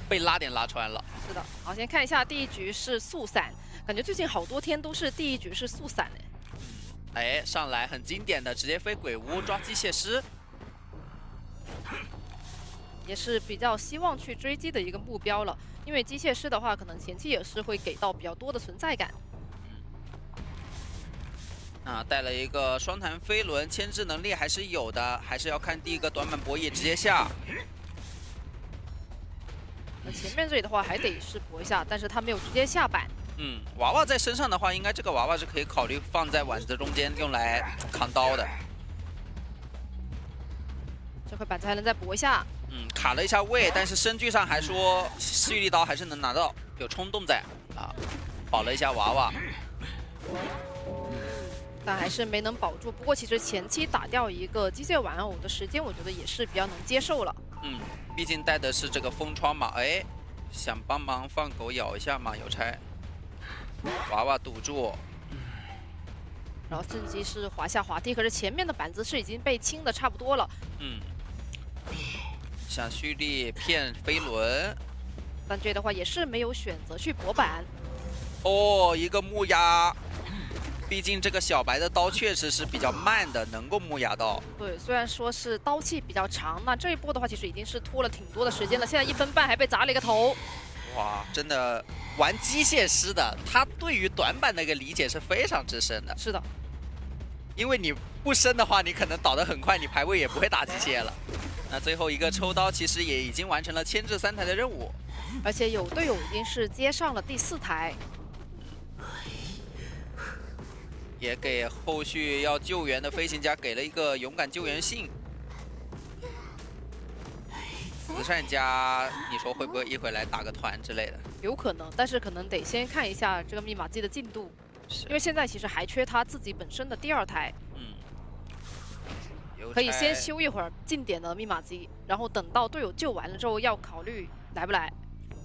被拉点拉穿了。是的，好，先看一下第一局是速闪，感觉最近好多天都是第一局是速闪哎，上来很经典的，直接飞鬼屋抓机械师，也是比较希望去追击的一个目标了。因为机械师的话，可能前期也是会给到比较多的存在感。啊，带了一个双弹飞轮，牵制能力还是有的，还是要看第一个短板博弈直接下。那前面这里的话还得是搏一下，但是他没有直接下板。娃娃在身上的话，应该这个娃娃是可以考虑放在碗子中间用来扛刀的。这块板子还能再搏一下。卡了一下位，但是身距上还说蓄力刀还是能拿到，有冲动在啊，保了一下娃娃。但还是没能保住。不过其实前期打掉一个机械玩偶的时间，我觉得也是比较能接受了。毕竟带的是这个风窗嘛，哎，想帮忙放狗咬一下嘛，邮差。娃娃堵住，然后趁机是滑下滑梯，可是前面的板子是已经被清的差不多了。想蓄力骗飞轮，但这的话也是没有选择去搏板。哦，一个木压。毕竟这个小白的刀确实是比较慢的，能够木压到。对，虽然说是刀气比较长，那这一波的话其实已经是拖了挺多的时间了。现在1分半还被砸了一个头。哇，真的玩机械师的，他对于短板的一个理解是非常之深的。是的，因为你不深的话，你可能倒得很快，你排位也不会打机械了。那最后一个抽刀其实也已经完成了牵制3台的任务，而且有队友已经是接上了第4台。也给后续要救援的飞行家给了一个勇敢救援信。慈善家，你说会不会一会来打个团之类的？有可能，但是可能得先看一下这个密码机的进度，因为现在其实还缺他自己本身的第2台。可以先修一会儿近点的密码机，然后等到队友救完了之后，要考虑来不来。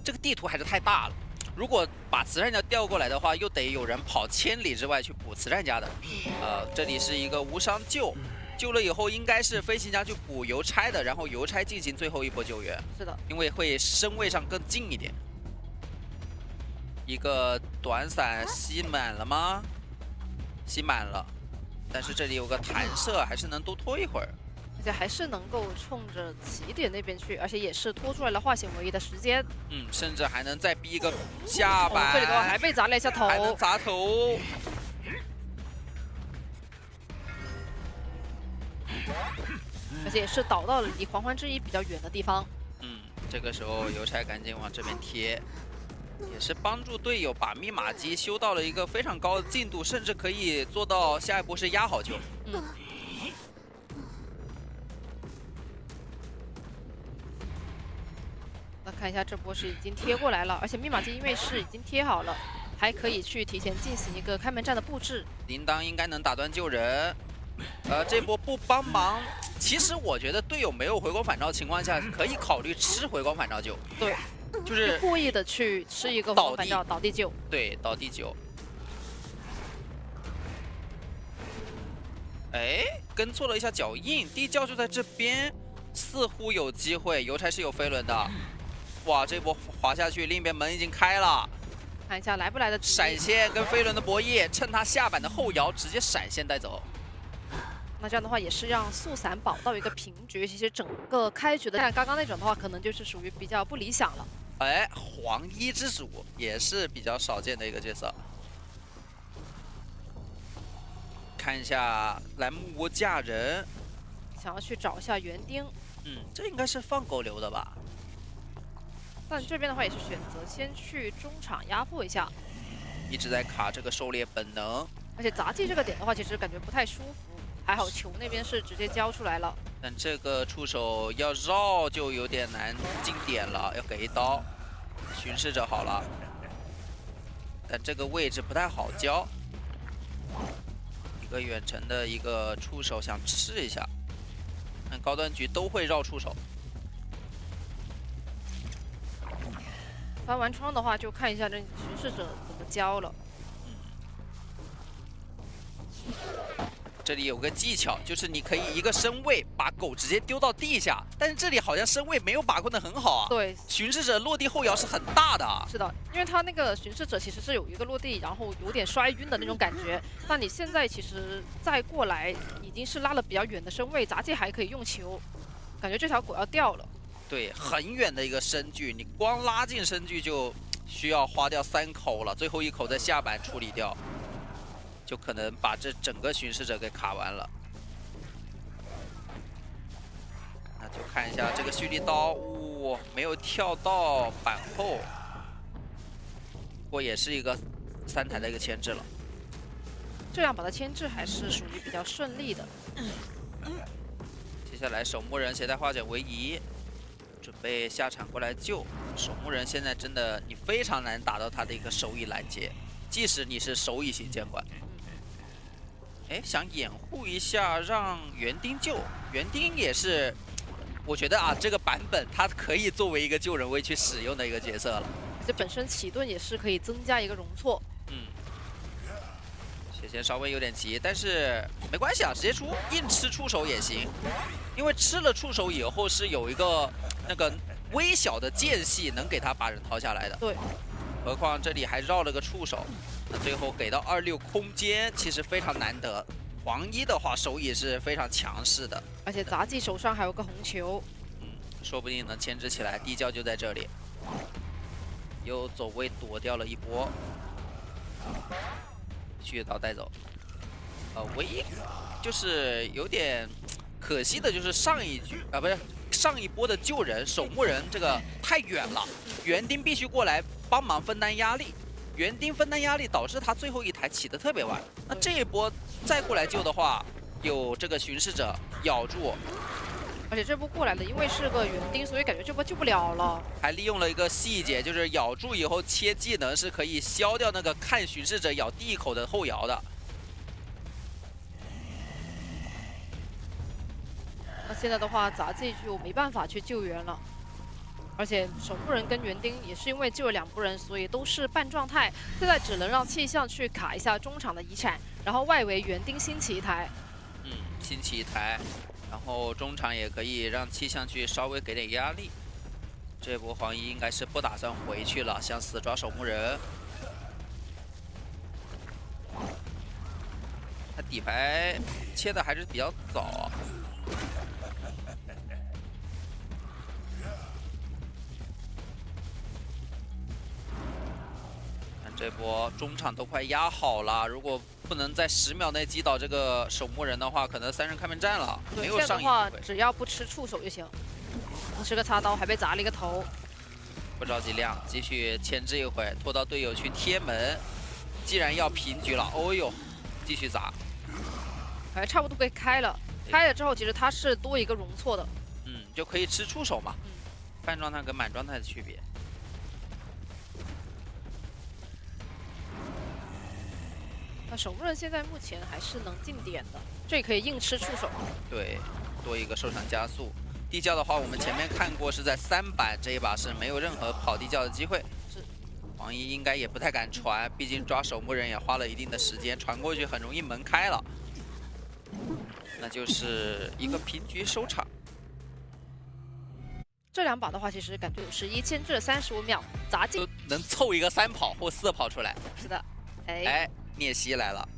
这个地图还是太大了。如果把慈善家调过来的话，又得有人跑1000里之外去补慈善家的。这里是一个无伤救，救了以后应该是飞行家去补邮差的，然后邮差进行最后一波救援。是的，因为会身位上更近一点。一个短伞吸满了吗？吸满了，但是这里有个弹射，还是能多拖一会儿。而且还是能够冲着起点那边去，而且也是拖出来了化险为夷的时间。甚至还能再逼一个下板。这里的话还被砸了一下头，还能砸头。而且也是倒到了离狂欢之一比较远的地方。这个时候邮差赶紧往这边贴，也是帮助队友把密码机修到了一个非常高的进度，甚至可以做到下一步是压好球。那看一下这波是已经贴过来了，而且密码机因为是已经贴好了，还可以去提前进行一个开门战的布置。铃铛应该能打断救人。这波不帮忙，其实我觉得队友没有回光返照情况下，可以考虑吃回光返照救。对，就是故意的去吃一个回光返照倒地救。对，倒地救。哎，跟错了一下脚印，地窖就在这边，似乎有机会。邮差是有飞轮的。哇，这波滑下去，另一边门已经开了。看一下来不来的闪现跟飞轮的博弈，趁他下板的后摇直接闪现带走。那这样的话也是让速闪保到一个平局。其实整个开局的像刚刚那种的话，可能就是属于比较不理想了。哎，黄衣之主也是比较少见的一个角色。看一下来木屋架人，想要去找一下园丁。这应该是放狗流的吧？但这边的话也是选择先去中场压迫一下，一直在卡这个狩猎本能。而且杂技这个点的话，其实感觉不太舒服。还好球那边是直接交出来了，但这个触手要绕就有点难进点了，要给一刀。巡视者好了，但这个位置不太好交。一个远程的一个触手想试一下，但高端局都会绕触手。翻完窗的话，就看一下这巡视者怎么交了。这里有个技巧，就是你可以一个身位把狗直接丢到地下，但是这里好像身位没有把控的很好啊。对，巡视者落地后摇是很大的。是的，因为他那个巡视者其实是有一个落地，然后有点摔晕的那种感觉。那你现在其实再过来，已经是拉了比较远的身位，杂技还可以用球，感觉这条狗要掉了。对，很远的一个身距，你光拉近身距就需要花掉3口了，最后1口在下板处理掉。就可能把这整个巡视者给卡完了。那就看一下这个蓄力刀，哇，没有跳到板后，不过也是一个3台的一个牵制了。这样把它牵制还是属于比较顺利的。接下来守墓人携带化茧为夷，准备下场过来救。守墓人现在真的你非常难打到他的一个手椅拦截，即使你是手椅型监管。哎，想掩护一下，让园丁救。园丁也是，我觉得啊，这个版本它可以作为一个救人位去使用的一个角色了。这本身启盾也是可以增加一个容错。血线稍微有点急，但是没关系啊，直接出，硬吃触手也行。因为吃了触手以后是有一个那个微小的间隙能给他把人掏下来的。对。何况这里还绕了个触手。那最后给到26空间，其实非常难得。黄衣的话手也是非常强势的，而且杂技手上还有个红球，说不定能牵制起来。地窖就在这里，又走位躲掉了一波，血刀带走。唯一就是有点可惜的就是上一局不是上一波的救人守墓人这个太远了，园丁必须过来帮忙分担压力。园丁分担压力导致他最后1台起得特别晚，那这一波再过来救的话，有这个巡视者咬住，而且这波过来的因为是个园丁，所以感觉这波救不了了。还利用了一个细节，就是咬住以后切技能是可以消掉那个看巡视者咬第一口的后摇的。那现在的话，杂技就没办法去救援了。而且守墓人跟园丁也是因为救了2波人，所以都是半状态。现在只能让气象去卡一下中场的遗产，然后外围园丁新起1台。新起1台，然后中场也可以让气象去稍微给点压力。这波黄衣应该是不打算回去了，想死抓守墓人。他底牌切的还是比较早。这波中场都快压好了，如果不能在10秒内击倒这个守墓人的话，可能3人开门战了。没有上一话，只要不吃触手就行。吃个插刀，还被砸了一个头。不着急亮，继续牵制一会，拖到队友去贴门。既然要平局了，哦呦，继续砸。还差不多被开了，开了之后其实它是多一个容错的。就可以吃触手嘛。半状态跟满状态的区别。那守墓人现在目前还是能进点的，这也可以硬吃触手。对，多一个受伤加速。地窖的话，我们前面看过是在3板，这一把是没有任何跑地窖的机会。是。黄衣应该也不太敢传，毕竟抓守墓人也花了一定的时间，传过去很容易门开了。那就是一个平局收场。这2把的话，其实感觉51牵制了35秒，杂技能凑一个3跑或4跑出来。是的，哎。聂西来了，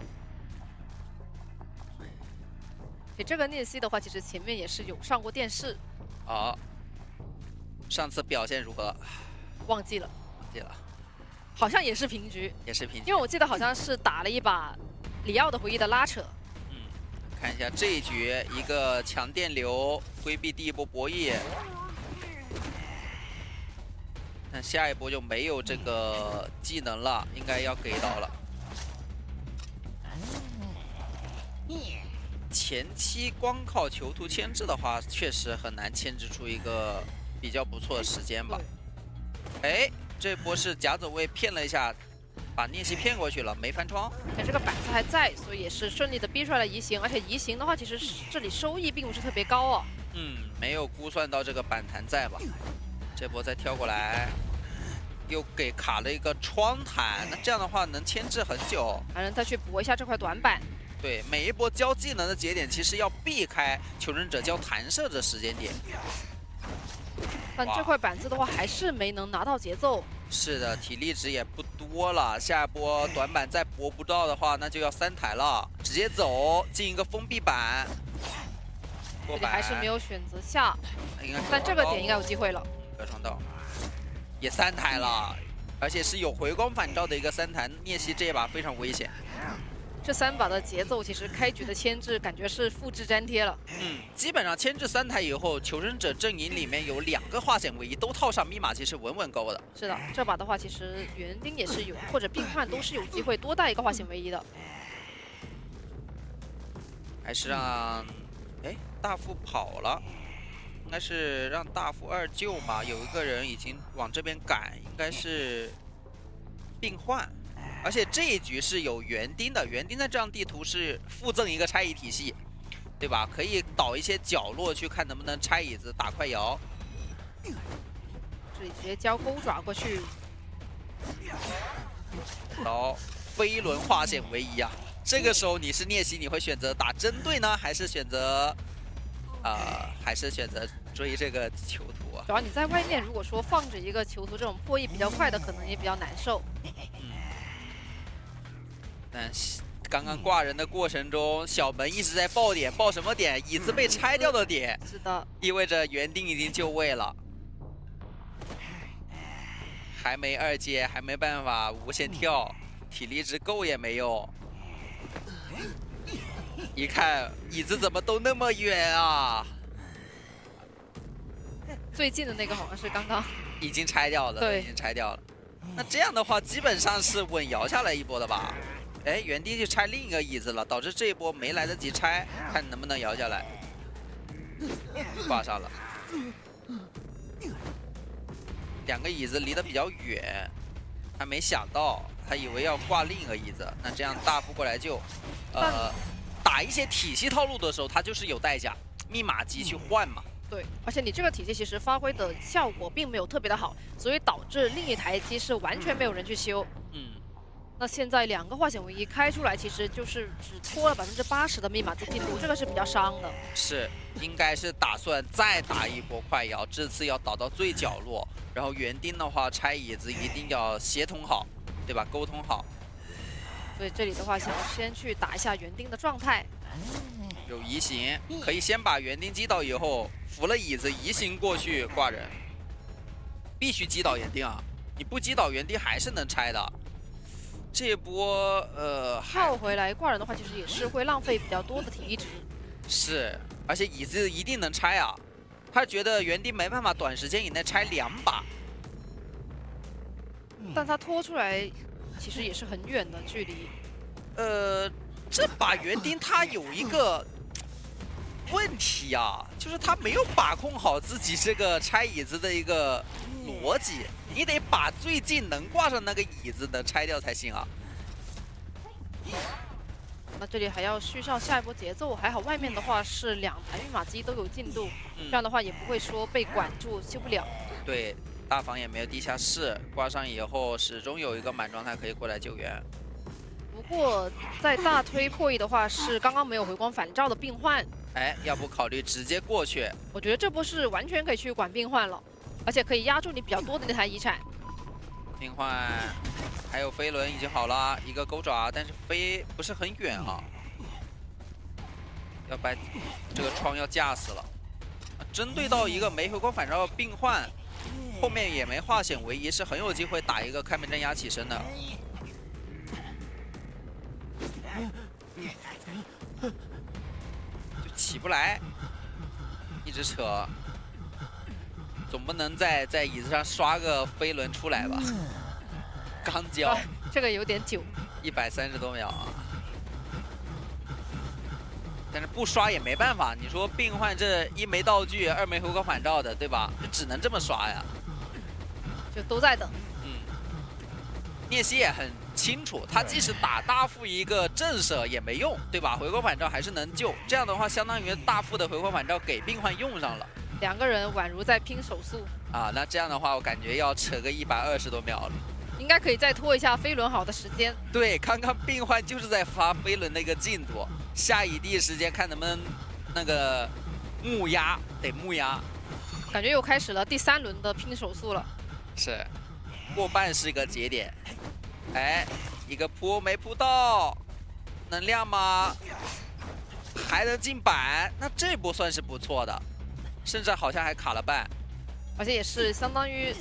这个聂西的话，其实前面也是有上过电视。上次表现如何？忘记了，好像也是平局，因为我记得好像是打了一把里奥的回忆的拉扯。看一下这一局，一个强电流规避第1波博弈，但下一波就没有这个技能了，应该要给到了。前期光靠囚徒牵制的话，确实很难牵制出一个比较不错的时间吧。哎，这波是假走位骗了一下，把聂西骗过去了，没翻窗。这个板子还在，所以也是顺利的逼出来了移形，而且移形的话，其实这里收益并不是特别高哦。没有估算到这个板弹在吧？这波再跳过来，又给卡了一个窗弹，那这样的话能牵制很久，还能再去搏一下这块短板。对，每一波交技能的节点，其实要避开求生者交弹射的时间点。但这块板子的话，还是没能拿到节奏。是的，体力值也不多了，下一波短板再搏不到的话，那就要3台了，直接走进一个封闭板。这里还是没有选择下，应该但这个点应该有机会了。隔窗道也3台了，而且是有回光返照的一个3台，聂西这一把非常危险。这3把的节奏，其实开局的牵制感觉是复制粘贴了。基本上牵制3台以后，求生者阵营里面有2个化险为夷，都套上密码机是稳稳够的。是的，这把的话，其实园丁也是有，或者病患都是有机会多带一个化险为夷的。还是让，大副跑了，应该是让大副2救嘛。有一个人已经往这边赶，应该是病患。而且这一局是有园丁的，园丁在这张地图是附赠一个拆椅体系，对吧？可以倒一些角落去看能不能拆椅子打快摇。这里直接交钩爪过去，刀飞轮化险为夷啊！这个时候你是聂西，你会选择打针对呢，还是选择追这个囚徒啊？主要你在外面如果说放着一个囚徒，这种破译比较快的，可能也比较难受。但刚刚挂人的过程中，小门一直在爆点，爆什么点？椅子被拆掉的点。是的，意味着园丁已经就位了，还没2阶，还没办法无限跳，体力值够也没用。一看椅子怎么都那么远啊！最近的那个好像是刚刚已经拆掉了，对，已经拆掉了。那这样的话，基本上是稳摇下来一波的吧？园丁就拆另一个椅子了，导致这一波没来得及拆，看能不能摇下来。挂上了，2个椅子离得比较远，他没想到，他以为要挂另一个椅子。那这样大副过来救，打一些体系套路的时候，它就是有代价，密码机去换嘛。对，而且你这个体系其实发挥的效果并没有特别的好，所以导致另一台机是完全没有人去修。那现在2个化险为夷开出来，其实就是只拖了80%的密码机进度，这个是比较伤的。是，应该是打算再打一波快摇，这次要倒到最角落，然后园丁的话拆椅子一定要协同好，对吧？沟通好。所以这里的话，想要先去打一下园丁的状态。有移形，可以先把园丁击倒以后，扶了椅子移形过去挂人。必须击倒园丁啊！你不击倒园丁还是能拆的。这波套回来挂人的话，其实也是会浪费比较多的体力值。是，而且椅子一定能拆啊！他觉得园丁没办法短时间以内拆2把，但他拖出来其实也是很远的距离。这把园丁他有一个问题啊，就是他没有把控好自己这个拆椅子的一个逻辑。你得把最近能挂上那个椅子能拆掉才行啊。那这里还要续上下一波节奏，还好外面的话是2台密码机都有进度，这样的话也不会说被管住修不了。对，大房也没有地下室，挂上以后始终有一个满状态可以过来救援。不过在大推破译的话是刚刚没有回光返照的病患，要不考虑直接过去？我觉得这波是完全可以去管病患了。而且可以压住你比较多的那台遗产。病患还有飞轮已经好了，一个钩爪，但是飞不是很远啊，要把这个窗要架死了。针对到一个没回光返照的病患，后面也没化险为夷，是很有机会打一个开门阵压起身的。就起不来，一直扯。总不能在椅子上刷个飞轮出来吧？刚交，这个有点久，130多秒啊！但是不刷也没办法，你说病患这1没道具，2没回光返照的，对吧？就只能这么刷呀。就都在等。聂西也很清楚，他即使打大副一个震慑也没用，对吧？回光返照还是能救。这样的话，相当于大副的回光返照给病患用上了。2个人宛如在拼手速啊！那这样的话，我感觉要扯个120多秒了。应该可以再拖一下飞轮好的时间。对，刚刚病患就是在发飞轮的一个进度，下一第一时间看能不能那个木压，得木压。感觉又开始了第3轮的拼手速了。是，过半是一个节点。哎，一个扑没扑到，能量吗？还能进板，那这波算是不错的，甚至好像还卡了半。而且也是相当于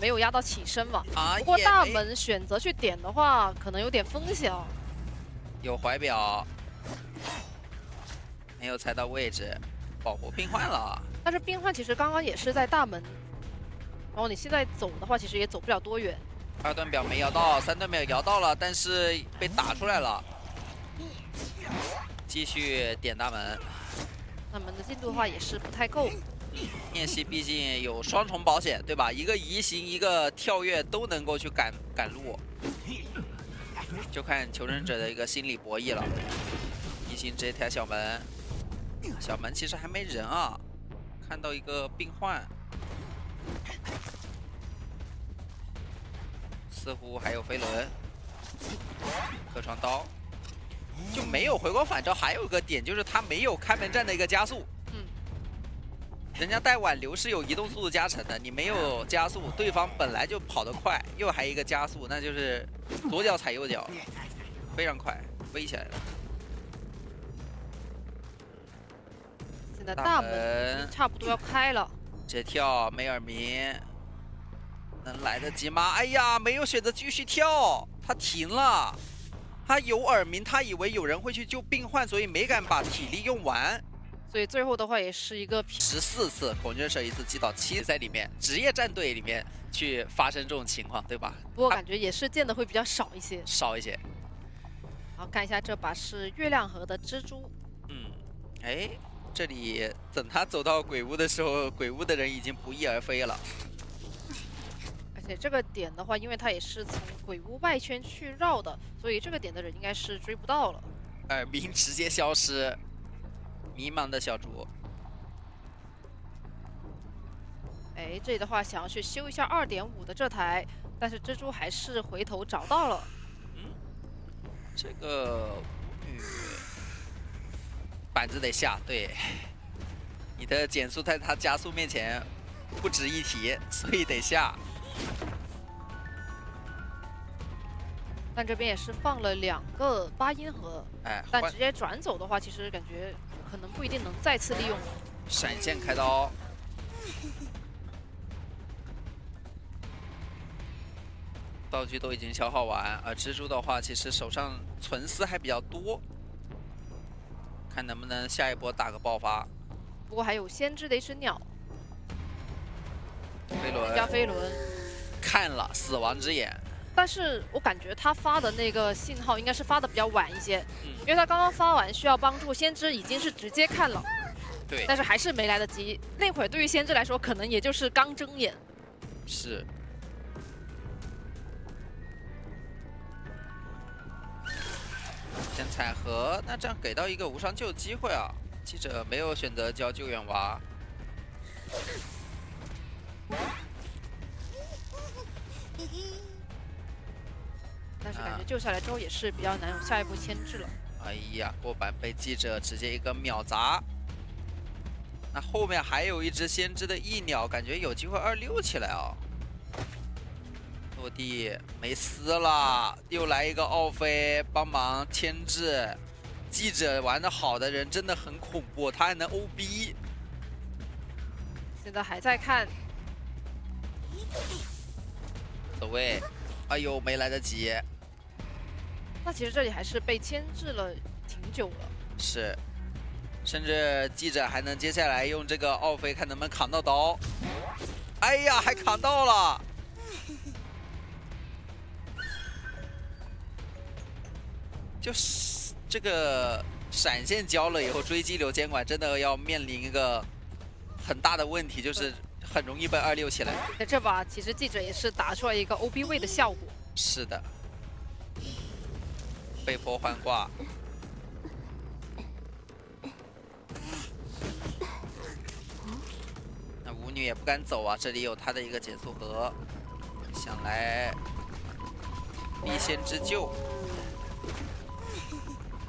没有压到起身嘛。啊，不过大门选择去点的话，可能有点风险哦。有怀表，没有猜到位置，保护病患了。但是病患其实刚刚也是在大门，然后你现在走的话，其实也走不了多远。2段表没摇到，3段表摇到了，但是被打出来了。继续点大门。大门的进度的话也是不太够。念希毕竟有双重保险，对吧？一个移形，一个跳跃都能够去赶路，就看求生者的一个心理博弈了。移形直接抬小门，小门其实还没人啊，看到一个病患，似乎还有飞轮，客床刀，就没有回光返照。还有一个点就是他没有开门战的一个加速。人家带挽留是有移动速度加成的，你没有加速，对方本来就跑得快，又还一个加速，那就是左脚踩右脚，非常快，飞起来了。现在大门差不多要开了，直接跳梅尔明，能来得及吗？哎呀，没有选择继续跳，他停了，他有耳鸣，他以为有人会去救病患，所以没敢把体力用完。所以最后的话也是一个14次恐惧射1次击倒7，在里面职业战队里面去发生这种情况，对吧？不过感觉也是见的会比较少一些。少一些。好，看一下这把是月亮河的蜘蛛。哎，这里等他走到鬼屋的时候，鬼屋的人已经不翼而飞了。而且这个点的话，因为它也是从鬼屋外圈去绕的，所以这个点的人应该是追不到了。耳鸣直接消失。迷茫的小猪，哎，这里的话想要去修一下2.5的这台，但是蜘蛛还是回头找到了。这个板子得下，对，你的减速在它加速面前不值一提，所以得下。但这边也是放了2个8音盒，哎，但直接转走的话，其实感觉可能不一定能再次利用了。闪现开刀，道具都已经消耗完，而蜘蛛的话，其实手上存丝还比较多，看能不能下一波打个爆发。不过还有先知的一只鸟，飞轮加飞轮，看了死亡之眼。但是我感觉他发的那个信号应该是发的比较晚一些，因为他刚刚发完需要帮助，先知已经是直接看了，对，但是还是没来得及。那会儿对于先知来说，可能也就是刚睁眼。是。先彩盒，那这样给到一个无伤救的机会啊！记者没有选择交救援娃。但是感觉救下来之后也是比较难有下一步牵制了。哎呀，过板被记者直接一个秒砸。那后面还有一只先知的翼鸟，感觉有机会26起来啊！落地没丝了，又来一个奥飞帮忙牵制。记者玩的好的人真的很恐怖，他还能 OB。现在还在看，走位，哎呦，没来得及。那其实这里还是被牵制了挺久了。是，甚至记者还能接下来用这个奥飞看能不能扛到刀。哎呀，还扛到了！就是这个闪现交了以后，追击流监管真的要面临一个很大的问题，就是很容易被26起来。在这把其实记者也是打出来一个 OB 位的效果。是的。被迫换挂，那舞女也不敢走啊，这里有她的一个减速盒，想来离先知救。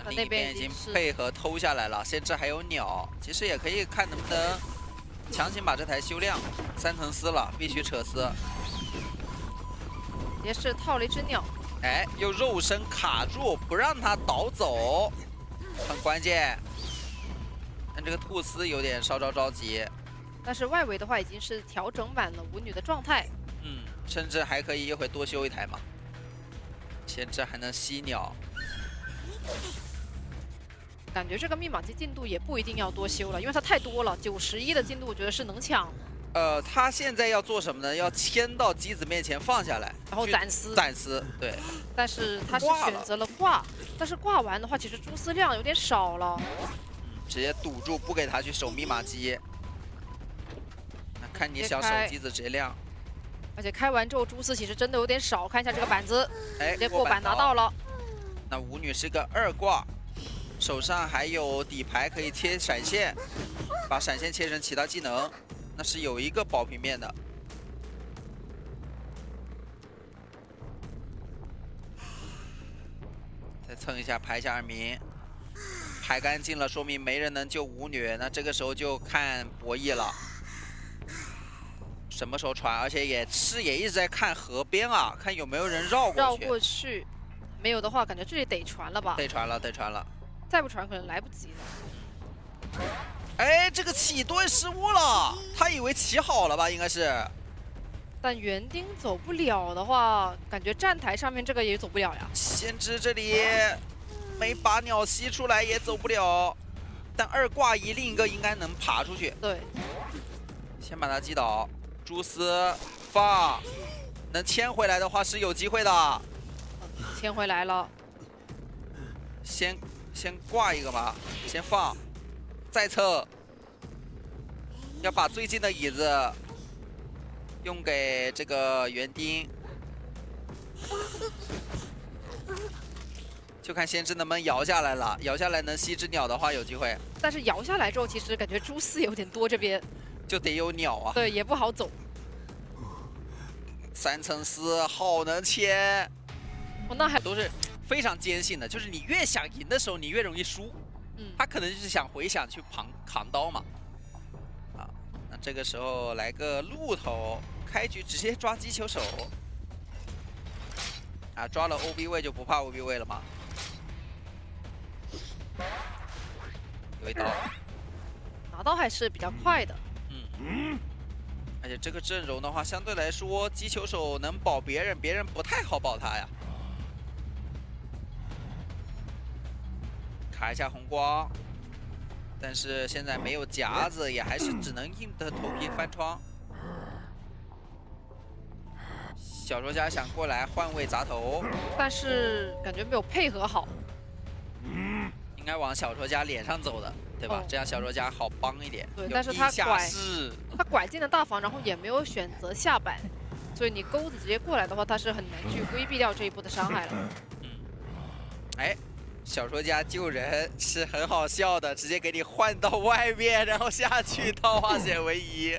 另一边已经配合偷下来了，先知还有鸟，其实也可以看能不能强行把这台修亮。3层丝了，必须扯丝。也是套了一只鸟。哎，用肉身卡住，不让他倒走，很关键。但这个兔丝有点稍稍着急。但是外围的话已经是调整满了舞女的状态。甚至还可以一会多修一台嘛。先知还能吸鸟。感觉这个密码机进度也不一定要多修了，因为它太多了，91的进度我觉得是能抢。他现在要做什么呢？要牵到机子面前放下来，然后斩丝。斩丝，对。但是他是选择了挂，但是挂完的话，其实蛛丝量有点少了。直接堵住，不给他去守密码机。那看你想守机子直接亮。而且开完之后蛛丝其实真的有点少，看一下这个板子，哎，直接过板拿到了。那舞女是个2挂。手上还有底牌可以切闪现，把闪现切成其他技能，那是有一个保平面的。再蹭一下，排一下2名，排干净了，说明没人能救舞女。那这个时候就看博弈了，什么时候传，而且也一直在看河边啊，看有没有人绕过去。没有的话，感觉这里得传了吧？得传了，得传了。再不传可能来不及了。哎，这个起盾失误了，他以为起好了吧？应该是。但园丁走不了的话，感觉站台上面这个也走不了呀。先知这里没把鸟吸出来也走不了，但2挂一另一个应该能爬出去。对，先把他击倒，蛛丝放，能牵回来的话是有机会的。牵回来了。先挂一个吧，先放，再测。要把最近的椅子用给这个园丁，就看先知能不能摇下来了。摇下来能吸只鸟的话有机会，但是摇下来之后，其实感觉蛛丝有点多，这边就得有鸟啊。对，也不好走。3层丝好能牵，那还都是非常坚信的，就是你越想赢的时候，你越容易输。他可能就是想回想去扛刀嘛。啊，那这个时候来个鹿头，开局直接抓击球手。啊，抓了 OB 位就不怕 OB 位了吗？有一刀，拿刀还是比较快的。而且这个阵容的话，相对来说，击球手能保别人，别人不太好保他呀。卡一下红光，但是现在没有夹子，也还是只能硬着头皮翻窗。小说家想过来换位砸头，但是感觉没有配合好。应该往小说家脸上走的，对吧？这样小说家好帮一点。对，但是他拐进了大房，然后也没有选择下板，所以你钩子直接过来的话，他是很难去规避掉这一波的伤害了。哎。小说家救人是很好笑的，直接给你换到外面，然后下去套化险为夷。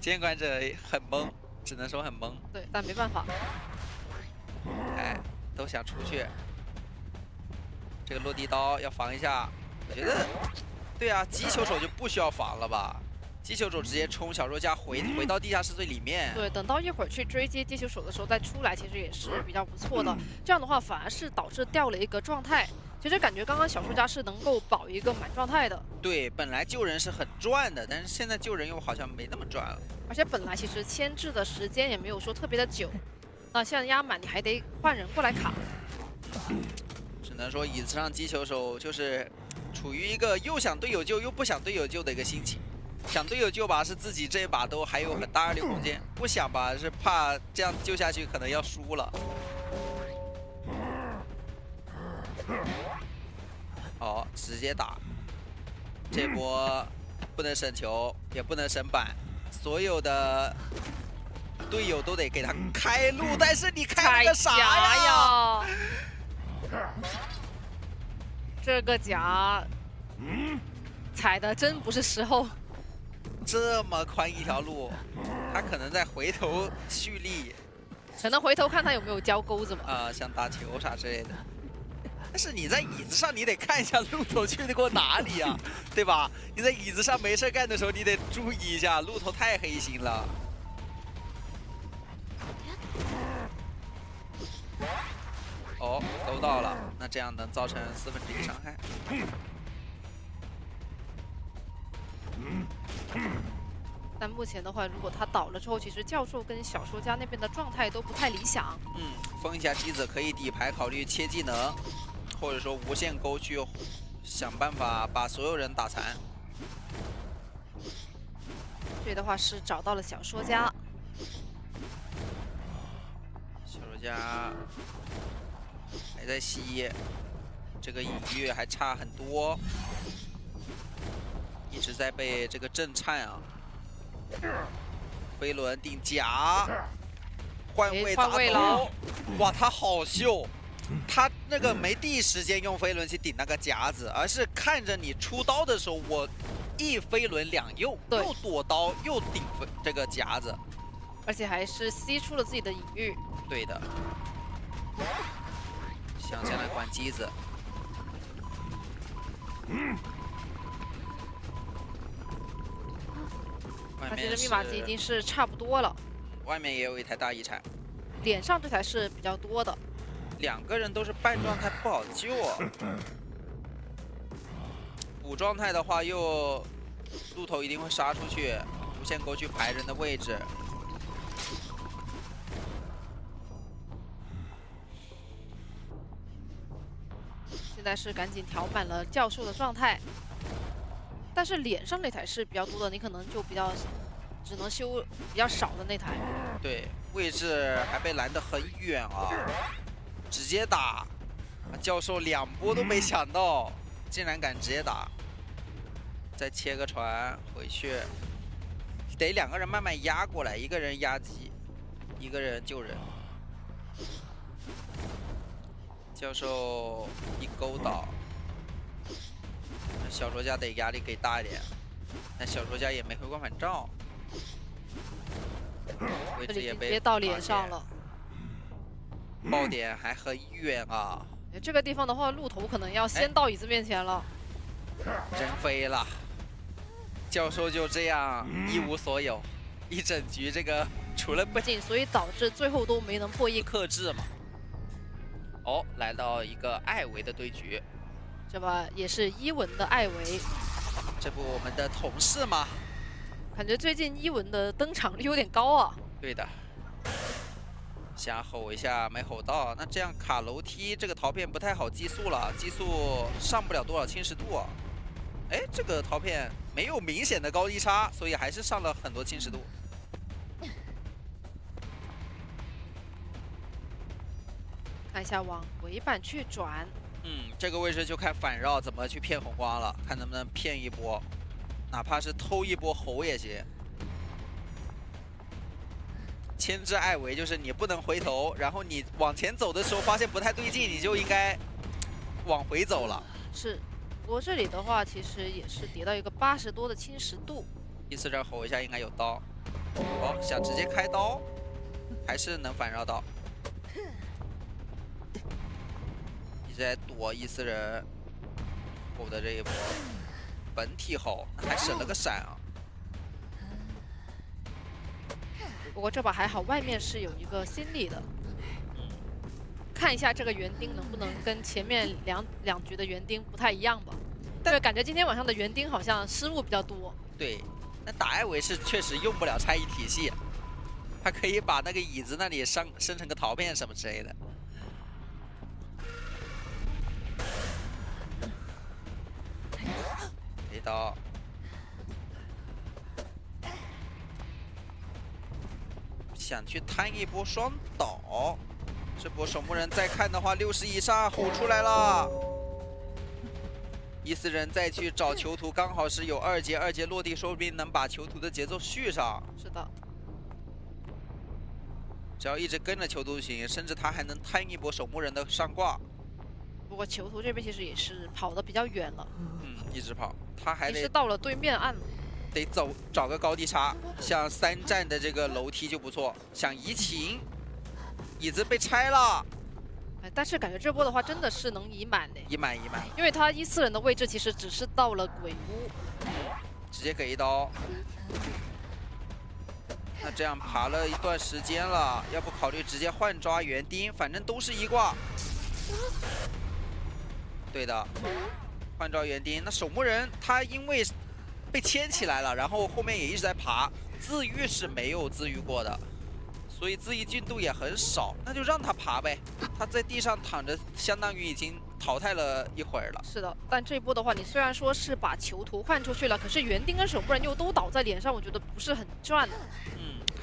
监管者很懵，只能说很懵。对，但没办法。哎，都想出去。这个落地刀要防一下，我觉得，对啊，击球手就不需要防了吧？击球手直接冲小说家回到地下室最里面。对，等到一会儿去追击击球手的时候再出来，其实也是比较不错的。这样的话反而是导致掉了一个状态。其实感觉刚刚小说家是能够保一个满状态的。对，本来救人是很赚的，但是现在救人又好像没那么赚了。而且本来其实牵制的时间也没有说特别的久，那现在压满你还得换人过来卡。只能说椅子上击球手就是处于一个又想队友救又不想队友救的一个心情。想队友救吧，是自己这一把都还有很大二力空间；不想吧，是怕这样救下去可能要输了。好，直接打，这波不能省球，也不能省板，所有的队友都得给他开路，但是你开了个啥呀？这个夹，踩的真不是时候。这么宽一条路，他可能在回头蓄力。可能回头看他有没有交钩子嘛。像打球啥之类的。但是你在椅子上，你得看一下鹿头去得过哪里呀、对吧？你在椅子上没事干的时候，你得注意一下，鹿头太黑心了。哦，勾到了，那这样能造成1/4伤害。但目前的话，如果他倒了之后，其实教授跟小说家那边的状态都不太理想。封一下机子可以底牌考虑切技能，或者说无限勾去想办法把所有人打残。这的话是找到了小说家，小说家还在吸，这个隐喻还差很多，一直在被这个震颤啊。飞轮顶甲，换位砸头，哇，他好秀！他那个没第一时间用飞轮去顶那个夹子，而是看着你出刀的时候，我一飞轮两用，又躲刀又顶这个夹子，而且还是吸出了自己的隐喻。对的，想先来管机子。他其实密码机已经是差不多了，外面也有一台大遗产，脸上这台是比较多的。两个人都是半状态，不好救啊。补状态的话，又鹿头一定会杀出去，无限勾去排人的位置。现在是赶紧调满了教授的状态。但是脸上那台是比较多的，你可能就比较只能修比较少的那台。对，位置还被拦得很远啊，直接打。教授2波都没想到，竟然敢直接打。再切个船回去，得2个人慢慢压过来，一个人压机，一个人救人。教授一勾倒。小说家得压力给大一点，但小说家也没回光返照，位置也被接到脸上了，爆点还很远啊。这个地方的话，鹿头可能要先到椅子面前了，真飞了。教授就这样一无所有，一整局这个除了被进，所以导致最后都没能破1克制嘛。哦，来到一个艾维的对局。这把也是伊文的艾维，这不我们的同事吗？感觉最近伊文的登场率有点高啊。对的，想吼一下没吼到，那这样卡楼梯这个陶片不太好击速了，击速上不了多少侵蚀度。哎，这个陶片没有明显的高低差，所以还是上了很多侵蚀度。看一下往尾板去转。这个位置就看反绕怎么去骗红光了，看能不能骗一波，哪怕是偷一波吼也行。牵制艾维就是你不能回头，然后你往前走的时候发现不太对劲，你就应该往回走了。是，不过这里的话其实也是叠到一个80多的侵蚀度。第4阵吼一下应该有刀，哦，想直接开刀，还是能反绕到。在躲伊斯人吼的这一波，本体吼还省了个闪啊。不过这把还好，外面是有一个心理的。看一下这个园丁能不能跟前面两局的园丁不太一样吧？但感觉今天晚上的园丁好像失误比较多。对，那打艾维是确实用不了拆移体系，他可以把那个椅子那里生成个陶片什么之类的。一刀，想去摊一波双倒，这波守墓人再看的话，60以上吼出来了。伊斯人再去找囚徒，刚好是有2节，2节落地，说不定能把囚徒的节奏续上。是的，只要一直跟着囚徒行，甚至他还能摊一波守墓人的上挂。不过囚徒这边其实也是跑得比较远了，一直跑，他还得是到了对面岸了，得找个高低差，像3站的这个楼梯就不错，想移情椅子被拆了，哎，但是感觉这波的话真的是能以满的，一满，因为他14人的位置其实只是到了鬼屋，直接给一刀。那这样爬了一段时间了，要不考虑直接换抓园丁，反正都是一挂。对的，换抓园丁。那守墓人他因为被牵起来了，然后后面也一直在爬，自愈是没有自愈过的，所以自愈进度也很少，那就让他爬呗。他在地上躺着，相当于已经淘汰了一会儿了。是的，但这一波的话，你虽然说是把囚徒换出去了，可是园丁跟守墓人又都倒在脸上，我觉得不是很赚。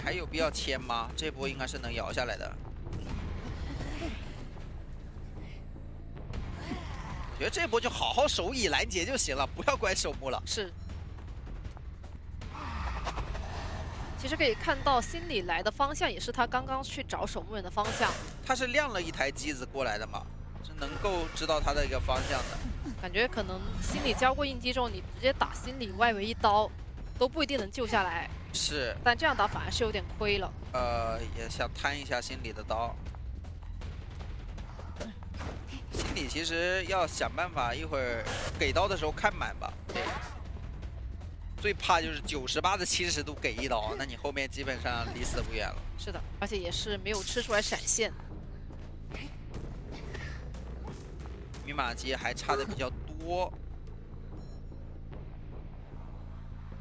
还有必要签吗？这波应该是能摇下来的。我觉得这波就好好守以拦截就行了，不要管守墓了。是。其实可以看到，心里来的方向也是他刚刚去找守墓人的方向。他是亮了一台机子过来的嘛，是能够知道他的一个方向的。感觉可能心里交过印记之后，你直接打心里外围一刀，都不一定能救下来。是。但这样打反而是有点亏了。也想摊一下心里的刀。心里其实要想办法，一会儿给刀的时候看满吧。对。最怕就是98的70度给一刀，那你后面基本上离死不远了。是的，而且也是没有吃出来闪现。密码机还差的比较多，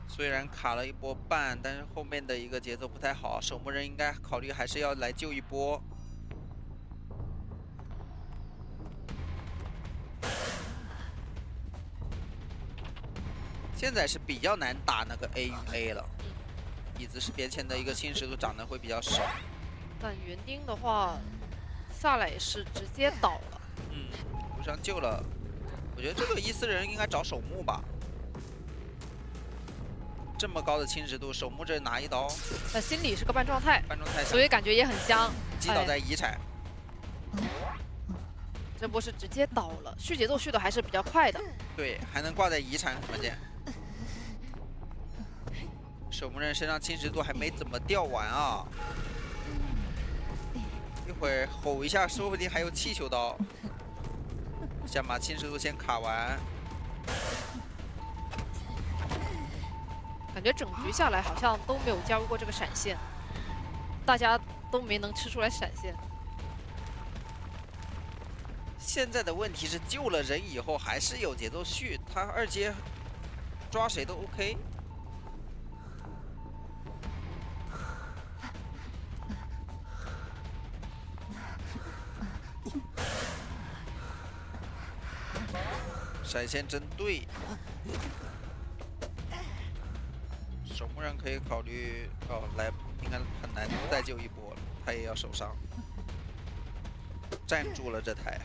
虽然卡了一波半，但是后面的一个节奏不太好，守墓人应该考虑还是要来救一波。现在是比较难打那个 A 与 A 了，椅子是边前的一个侵蚀度涨得会比较少。但园丁的话，下来也是直接倒了。补上救了。我觉得这个14人应该找守墓吧。这么高的侵蚀度，守墓这拿一刀。但心里是个半状态，所以感觉也很香。击倒在遗产。这波是直接倒了，续节奏续的还是比较快的。对，还能挂在遗产，关键。守墓人身上侵蚀度还没怎么掉完啊，一会儿吼一下，说不定还有气球刀。想把侵蚀度先卡完。感觉整局下来好像都没有加入过这个闪现，大家都没能吃出来闪现。现在的问题是救了人以后还是有节奏续，他2阶抓谁都 OK。闪现针对，守墓人可以考虑来，应该很难再救一波了，他也要受伤，站住了这台，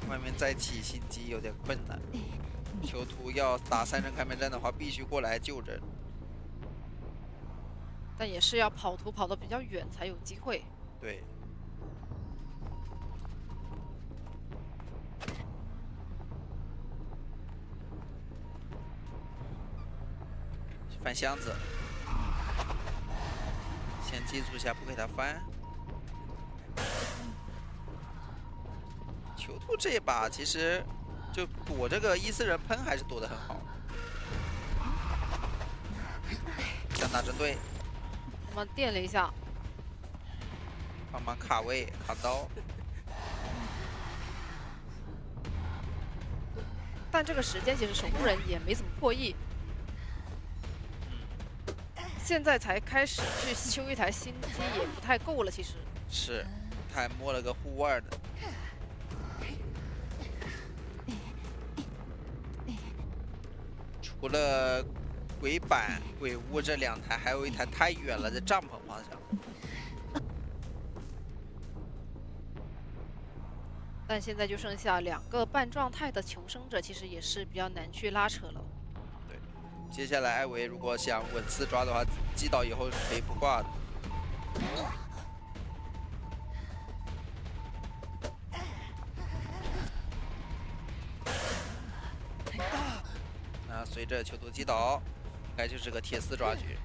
外面再起心机有点困难。囚徒要打3人开门战的话，必须过来救人，但也是要跑图跑得比较远才有机会。对。翻箱子，先记住一下不给他翻。囚徒这一把其实就躲这个14人喷还是躲得很好。强大针对，我们垫了一下，帮忙卡位卡刀。但这个时间其实守墓人也没怎么破译。现在才开始去修一台新机也不太够了，其实是，他还摸了个护腕的。除了鬼板、鬼屋这2台，还有一台太远了，在帐篷方向。但现在就剩下2个半状态的求生者，其实也是比较难去拉扯了。接下来艾维如果想稳4抓的话，击倒以后是可以不挂的。那随着囚徒击倒，应该就是个铁丝抓局。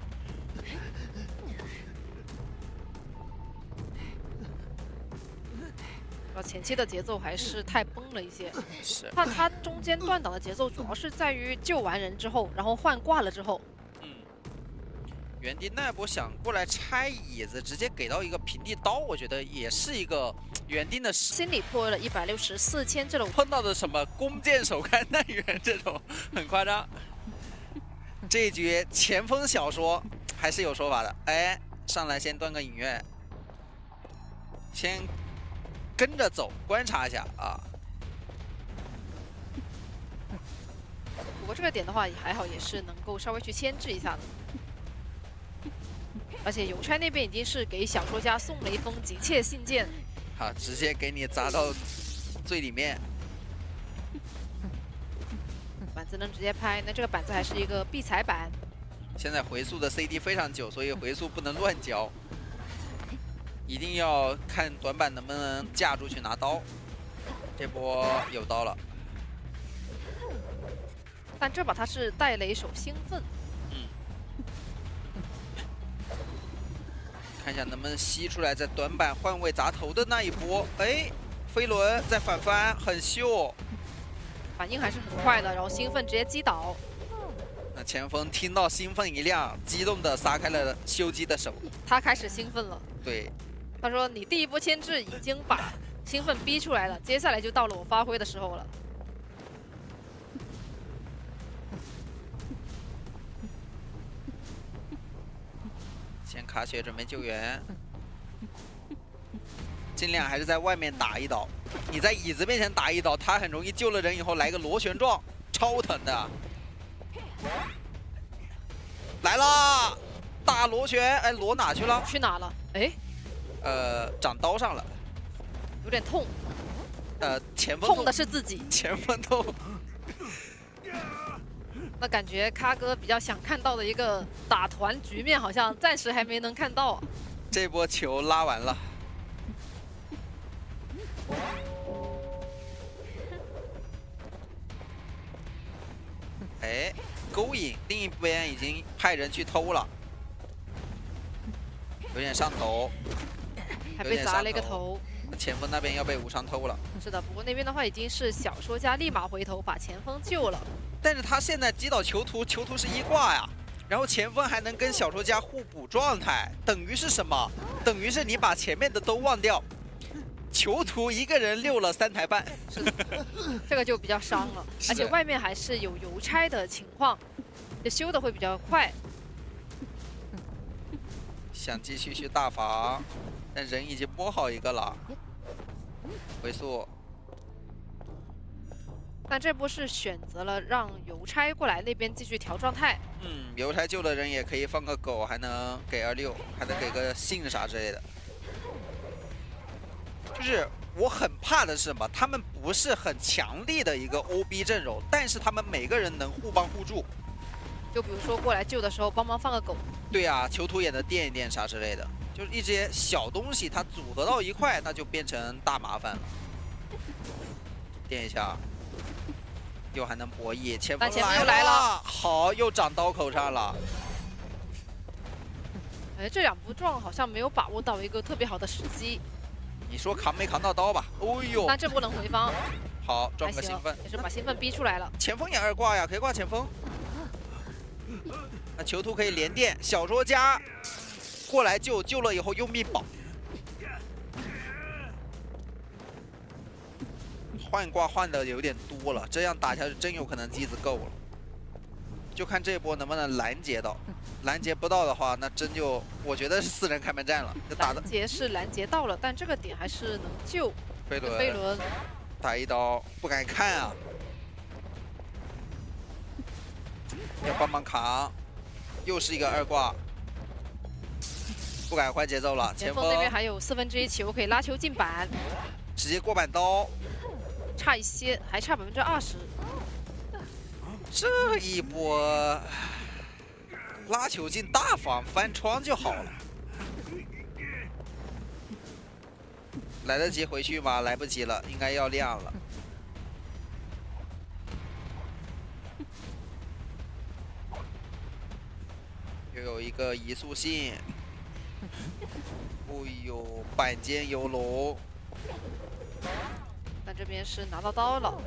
前期的节奏还是太崩了一些。是。看他中间断档的节奏，主要是在于救完人之后，然后换挂了之后。园丁那波想过来拆椅子，直接给到一个平地刀，我觉得也是一个园丁的心里破了164千这种碰到的什么弓箭手勘探员这种很夸张。这一局前锋小说还是有说法的，哎，上来先端个影院，先跟着走，观察一下啊。不过这个点的话也还好，也是能够稍微去牵制一下的。而且邮差那边已经是给小说家送了一封急切信件，好，直接给你砸到最里面。板子能直接拍，那这个板子还是一个必踩板。现在回速的 CD 非常久，所以回速不能乱交，一定要看短板能不能架住去拿刀。这波有刀了，但这把他是带了一手兴奋。看一下能不能吸出来，在短板换位砸头的那一波，哎，飞轮再反翻，很秀，反应还是很快的，然后兴奋直接击倒。那前锋听到兴奋一亮，激动的撒开了修机的手，他开始兴奋了。对，他说：“你第一波牵制已经把兴奋逼出来了，接下来就到了我发挥的时候了。”先卡血准备救援，尽量还是在外面打一刀。你在椅子面前打一刀，他很容易救了人以后来个螺旋撞，超疼的。来啦，大螺旋！哎，螺哪去了？去哪了？哎，长刀上了，有点痛。前锋痛的是自己，前锋痛。那感觉咖哥比较想看到的一个打团局面，好像暂时还没能看到。这波球拉完了，哎，勾引，另一边已经派人去偷了，有点上头，还被砸了一个头。前锋那边要被无伤偷了。是的，不过那边的话已经是小说家立马回头把前锋救了。但是他现在击倒囚徒，囚徒是一挂呀，然后前锋还能跟小说家互补状态，等于是什么？等于是你把前面的都忘掉，囚徒一个人溜了3台半。是的，这个就比较伤了，而且外面还是有邮差的情况，这修的会比较快。想继续去大房，但人已经摸好一个了，回速。但这波是选择了让邮差过来那边继续调状态。邮差救的人也可以放个狗，还能给26，还能给个信啥之类的。就是我很怕的是什么？他们不是很强力的一个 OB 阵容，但是他们每个人能互帮互助。就比如说过来救的时候帮忙放个狗。对啊，囚徒也能垫一垫啥之类的，就是一些小东西它组合到一块，那就变成大麻烦了。垫一下。又还能博弈，前锋又来了，好，又长刀口上了。哎，这2波撞好像没有把握到一个特别好的时机。你说扛没扛到刀吧？哦呦，但这波能回防。好，撞个兴奋，也是把兴奋逼出来了。前锋也2挂呀，可以挂前锋。那囚徒可以连电，小说家过来救了以后用命保。换挂换的有点多了，这样打下去真有可能机子够了。就看这波能不能拦截到，拦截不到的话，那真就我觉得是4人开门战了。打的拦截是拦截到了，但这个点还是能救。飞轮打一刀，不敢看啊，要帮忙扛，又是一个2挂，不敢换节奏了。前锋那边还有1/4球可以拉球进板，直接过板刀。差一些，还差20%。这一波拉球进大房翻窗就好了。来得及回去吗？来不及了，应该要亮了。又有一个移速信。哎呦，板间游龙。但这边是拿到刀了。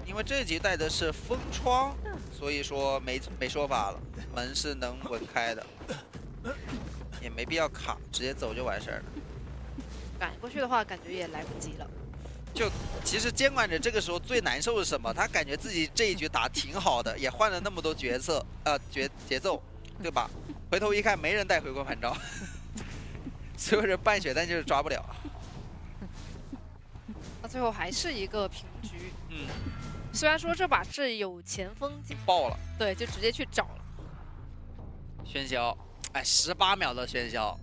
因为这局带的是封窗，所以说没说法了，门是能稳开的，也没必要卡，直接走就完事儿了。赶过去的话，感觉也来不及了。就其实监管者这个时候最难受是什么？他感觉自己这一局打挺好的，也换了那么多节奏，对吧？回头一看，没人带回光返照，所有人半血，但就是抓不了。那最后还是一个平局。嗯，虽然说这把是有前锋爆了，对，就直接去找了。喧嚣，哎，18秒的喧嚣，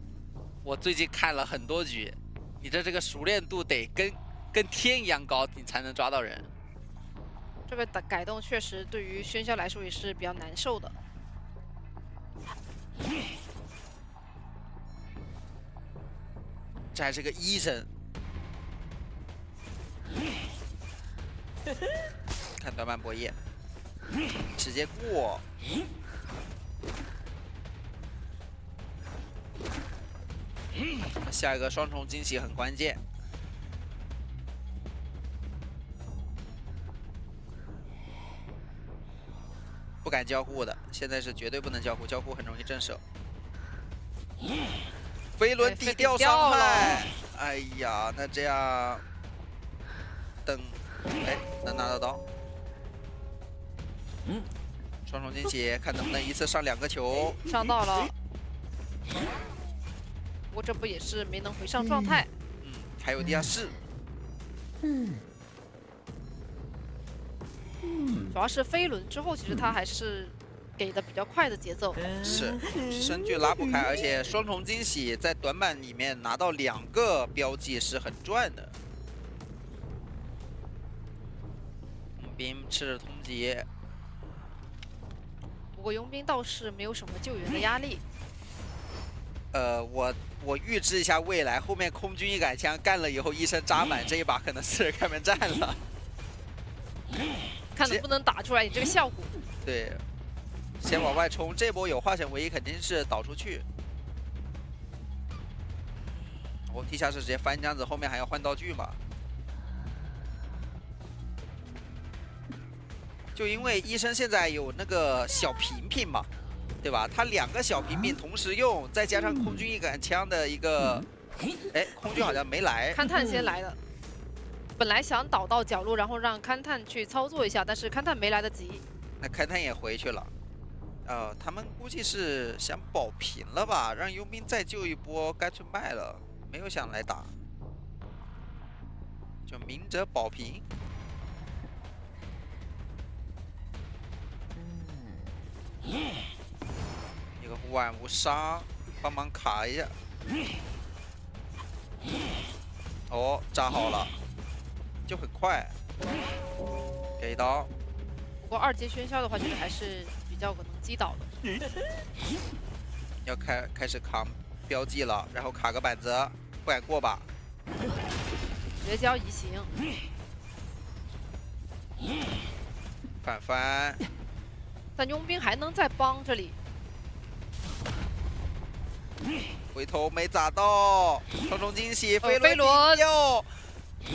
我最近看了很多局，你的这个熟练度得跟天一样高，你才能抓到人。这个改动确实对于喧嚣来说也是比较难受的。这还是个医生。看短板博弈，直接过。下一个双重惊喜很关键。不敢交互的，现在是绝对不能交互，交互很容易震慑。飞轮底掉伤害，哎呀，那这样等，哎，能拿到刀。双重惊喜，看能不能一次上2个球。上到了，不过这不也是没能回上状态。还有地下室。主要是飞轮之后，其实他还是给的比较快的节奏。是，身距拉不开，而且双重惊喜在短板里面拿到2个标记是很赚的。兵吃着通缉，不过佣兵倒是没有什么救援的压力。我预知一下未来，后面空军一杆枪干了以后，医生扎满，这一把可能4人开门战了。看能不能打出来你这个效果。对，先往外冲，这波有化险为夷，肯定是导出去。我地下室直接翻这样子，后面还要换道具嘛？就因为医生现在有那个小平平嘛，对吧？他2个小平平同时用，再加上空军一杆枪的一个，哎，空军好像没来，勘探先来的。本来想倒到角落，然后让勘探去操作一下，但是勘探没来得及。那勘探也回去了。他们估计是想保平了吧，让佣兵再救一波，干脆卖了，没有想来打，就明哲保平。一个万无杀，帮忙卡一下。哦，扎好了。就很快，给刀。不过2阶喧嚣的话，就是还是比较能击倒的。要开始扛标记了，然后卡个板子，不敢过吧？绝交移形，反翻。但佣兵还能再帮这里。回头没砸到，双重惊喜，飞轮掉。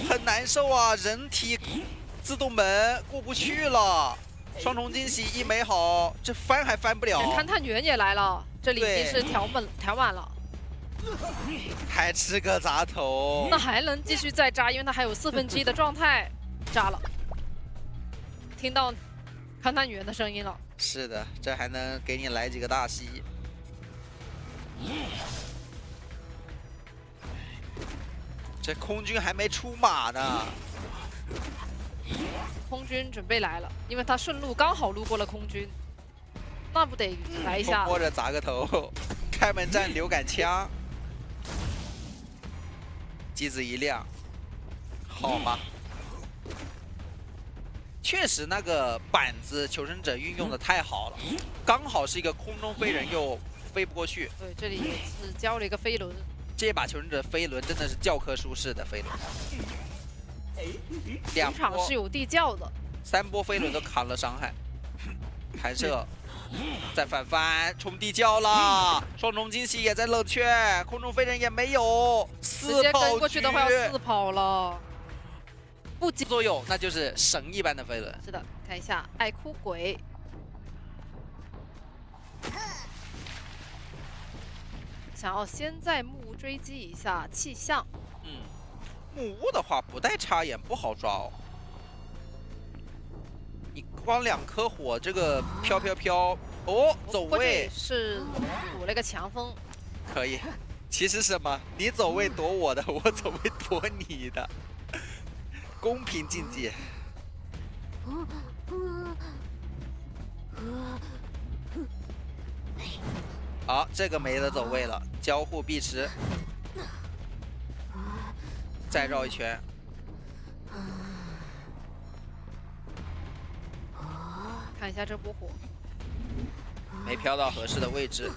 很难受啊，人体自动门过不去了，双重惊喜一没好，这翻还翻不了。勘探员也来了，这里已经是调满了，还吃个砸头，那还能继续再扎，因为他还有1/4的状态，扎了。听到勘探员的声音了。是的，这还能给你来几个大吸。这空军还没出马呢，空军准备来了，因为他顺路刚好路过了空军，那不得来一下？摸着砸个头，开门战流感枪，机子一亮，好吧。确实，那个板子求生者运用的太好了，刚好是一个空中飞人又飞不过去。对，这里也是交了一个飞轮。这把求生者飞轮真的是教科书式的飞轮，2场是有地窖的，3波飞轮都扛了伤害，弹射，再反翻，冲地窖了，双重惊喜也在冷却，空中飞人也没有，4跑直接跟过去的话要4跑了，不仅作用，那就是神一般的飞轮。是的，看一下爱哭鬼，想要先在木屋追击一下气象。木屋的话不带插眼不好抓哦。你光2颗火，这个飘哦，走位是躲了个强风，可以。其实什么？你走位躲我的，我走位躲你的，公平竞技。好，这个没得走位了，交互必吃。再绕一圈。看一下这波火，没飘到合适的位置。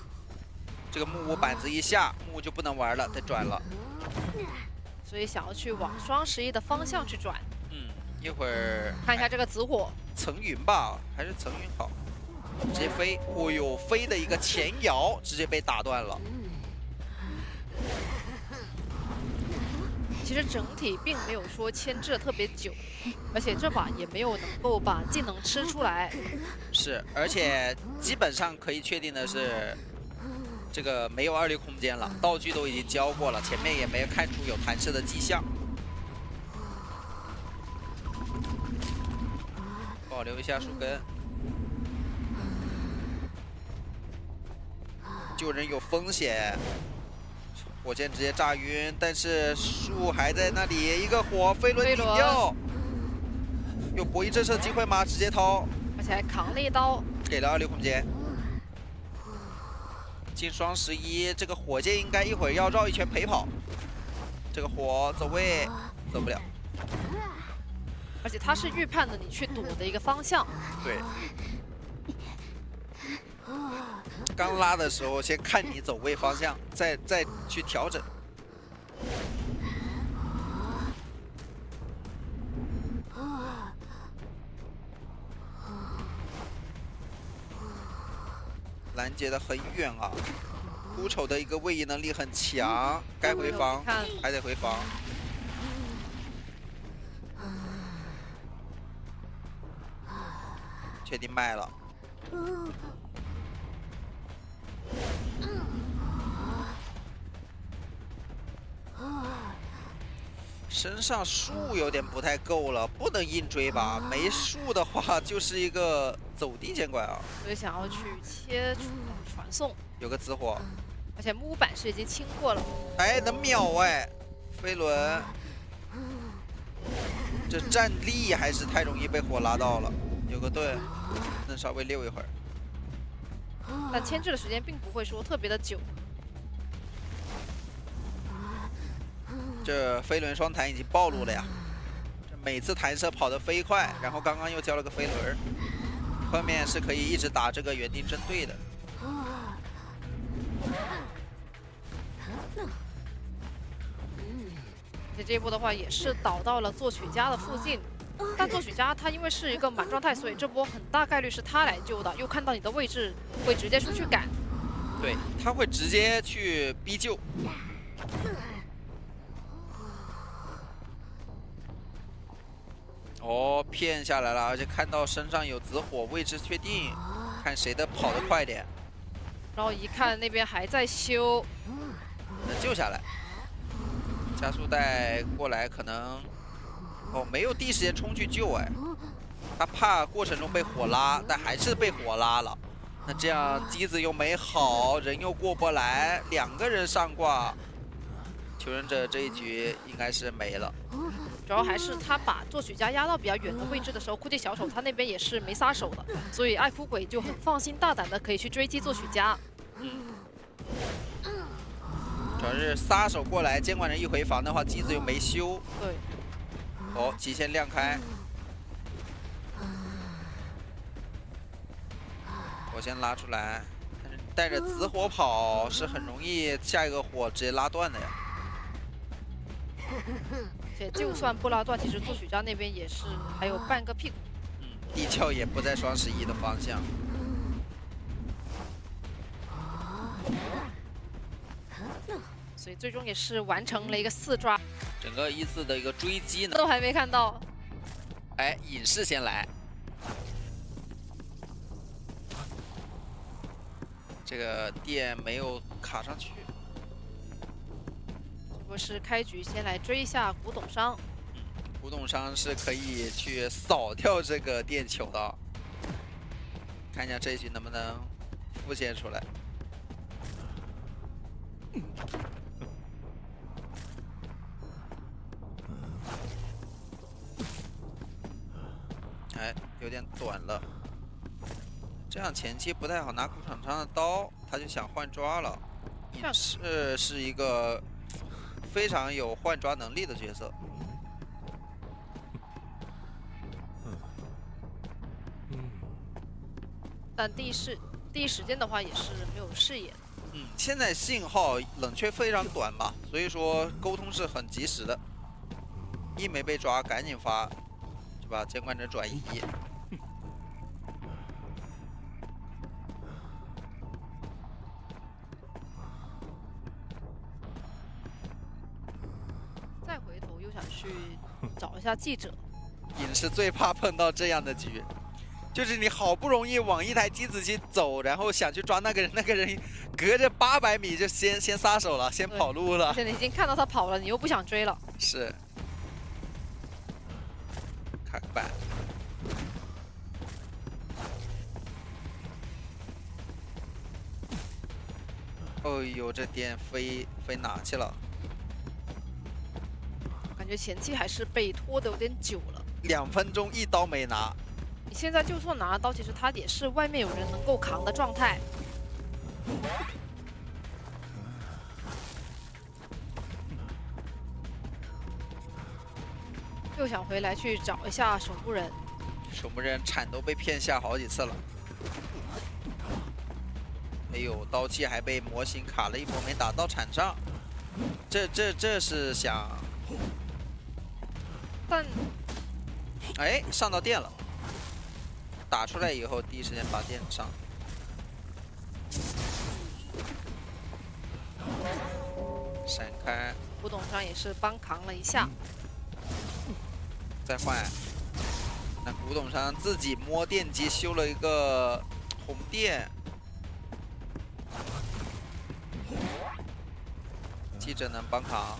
这个木屋板子一下，木屋就不能玩了，得转了。所以想要去往双11的方向去转。一会儿看一下这个紫火，层云吧，还是层云好。直接飞，哦呦，飞的一个前摇，直接被打断了。其实整体并没有说牵制的特别久，而且这把也没有能够把技能吃出来。是，而且基本上可以确定的是，这个没有2-6空间了，道具都已经交过了，前面也没看出有弹射的迹象。保留一下树根。救人有风险，火箭直接炸晕，但是树还在那里，一个火飞轮顶掉，有博弈震慑机会吗？直接掏，而且还扛了一刀，给了2-6空间。进双11，这个火箭应该一会儿要绕一圈陪跑，这个火走位走不了，而且他是预判的你去躲的一个方向。对。刚拉的时候，先看你走位方向，再去调整。拦截的很远啊，孤丑的一个位移能力很强，该回防还得回防。确定卖了。身上树有点不太够了，不能硬追吧？没树的话，就是一个走地见怪啊。所以想要去切传送，有个紫火，而且木屋板是已经清过了。哎，能秒哎！飞轮，这站立还是太容易被火拉到了。有个盾，能稍微溜一会儿。但牵制的时间并不会说特别的久。这飞轮双弹已经暴露了呀！这每次弹射跑得飞快，然后刚刚又交了个飞轮，后面是可以一直打这个园丁针对的。而且这一波的话也是倒到了作曲家的附近，但作曲家他因为是一个满状态，所以这波很大概率是他来救的。又看到你的位置，会直接出去赶。对，他会直接去逼救。哦，骗下来了，而且看到身上有紫火，位置确定，看谁的跑得快点。然后一看那边还在修，能救下来。加速带过来可能，哦，没有第一时间冲去救哎，他怕过程中被火拉，但还是被火拉了。那这样机子又没好，人又过不来，2个人上挂，求生者这一局应该是没了。主要还是他把作曲家压到比较远的位置的时候，估计小丑他那边也是没撒手的，所以爱哭鬼就很放心大胆的可以去追击作曲家。主要是撒手过来，监管人一回防的话，机子又没修。对。哦，极限亮开。我先拉出来，但是带着紫火跑是很容易下一个火直接拉断的呀。而且就算不拉断，其实作曲家那边也是还有半个屁股。地壳也不在双11的方向。所以最终也是完成了一个4抓。整个1-4的一个追击呢，都还没看到。哎，隐士先来。这个电没有卡上去。这波是开局先来追一下古董商。古董商是可以去扫掉这个电球的。看一下这一局能不能复现出来。哎，有点短了。这样前期不太好拿古场上的刀，他就想换抓了。隐士是一个非常有换抓能力的角色。但第一时间的话也是没有视野的。现在信号冷却非常短嘛，所以说沟通是很及时的。一没被抓，赶紧发，是吧？监管者转移。再回头又想去找一下记者。隐士最怕碰到这样的局。就是你好不容易往一台机子机走，然后想去抓那个人，那个人隔着800米就先撒手了，先跑路了。而且你已经看到他跑了，你又不想追了。是。卡个板。哦呦，这电飞哪去了？感觉前期还是被拖得有点久了。2分钟一刀没拿。你现在就算拿了刀，其实他也是外面有人能够扛的状态。又想回来去找一下守护人。守护人铲都被骗下好几次了。哎呦，刀气还被模型卡了一波，没打到铲上。这是想，但哎上到电了。打出来以后，第一时间把电上。闪开。古董商也是帮扛了一下。再换。那古董商自己摸电机修了一个红电。记者能帮扛。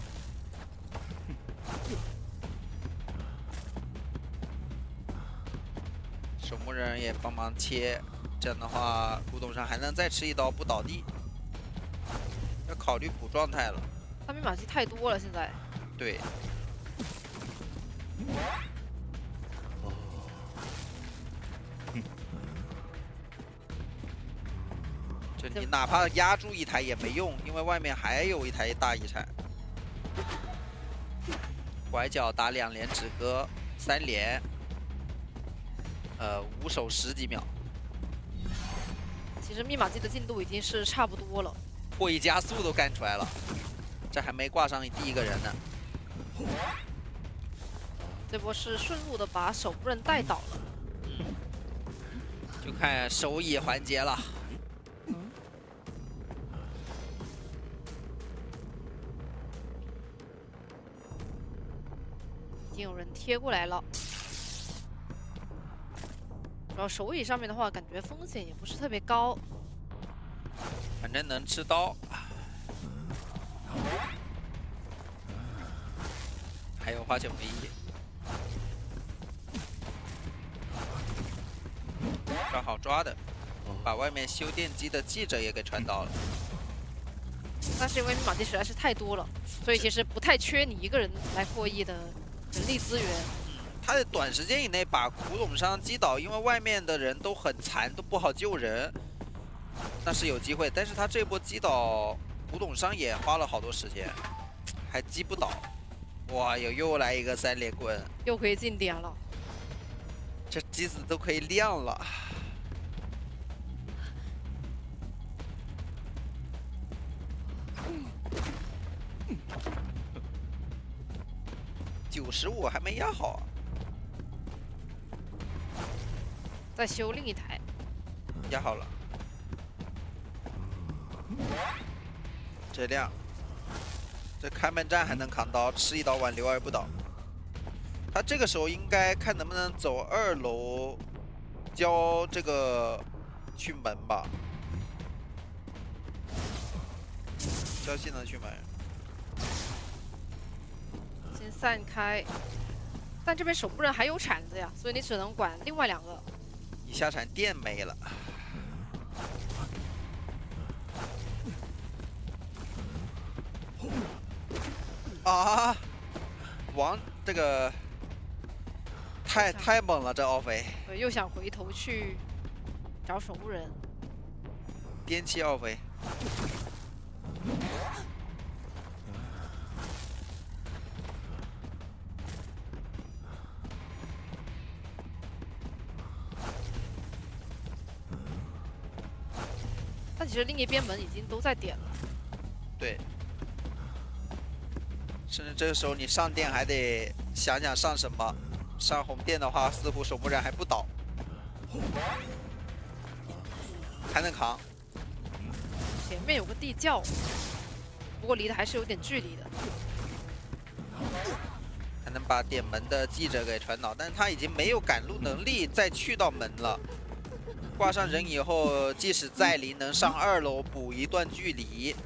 守墓人也帮忙切，这样的话，古董商还能再吃一刀不倒地。要考虑补状态了。他密码机太多了，现在。对。这你哪怕压住一台也没用，因为外面还有一台大遗产。拐角打2连止戈，3连。5手10几秒。其实密码机的进度已经是差不多了，破译加速都干出来了，这还没挂上第一个人呢。这波是顺路的把守护人带倒了。就看手野环节了。已经有人贴过来了。主要手椅上面的话，感觉风险也不是特别高。反正能吃刀。还有花9唯一。抓好抓的，把外面修电机的记者也给传到了。但是因为密码机实在是太多了，所以其实不太缺你一个人来破译的人力资源。他在短时间以内把古董商击倒，因为外面的人都很残，都不好救人，那是有机会。但是他这波击倒古董商也花了好多时间，还击不倒。哇，又来一个3连棍，又可以进点了。这机子都可以亮了。95还没压好。再修另一台。压好了。这亮。这开门战还能扛刀，吃一刀挽留而不倒。他这个时候应该看能不能走2楼，交这个去门吧，交技能去门。先散开，但这边守护人还有铲子呀，所以你只能管另外2个。一下铲电没了。啊！王这个太猛了，这奥菲对，又想回头去找守护人。颠弃奥菲。但其实另一边门已经都在点了。对。甚至这个时候你上电还得想想上什么，上红电的话，似乎守护人还不倒，还能扛。前面有个地窖，不过离得还是有点距离的。还能把点门的记者给传导，但是他已经没有赶路能力再去到门了。挂上人以后，即使再临，能上2楼补一段距离。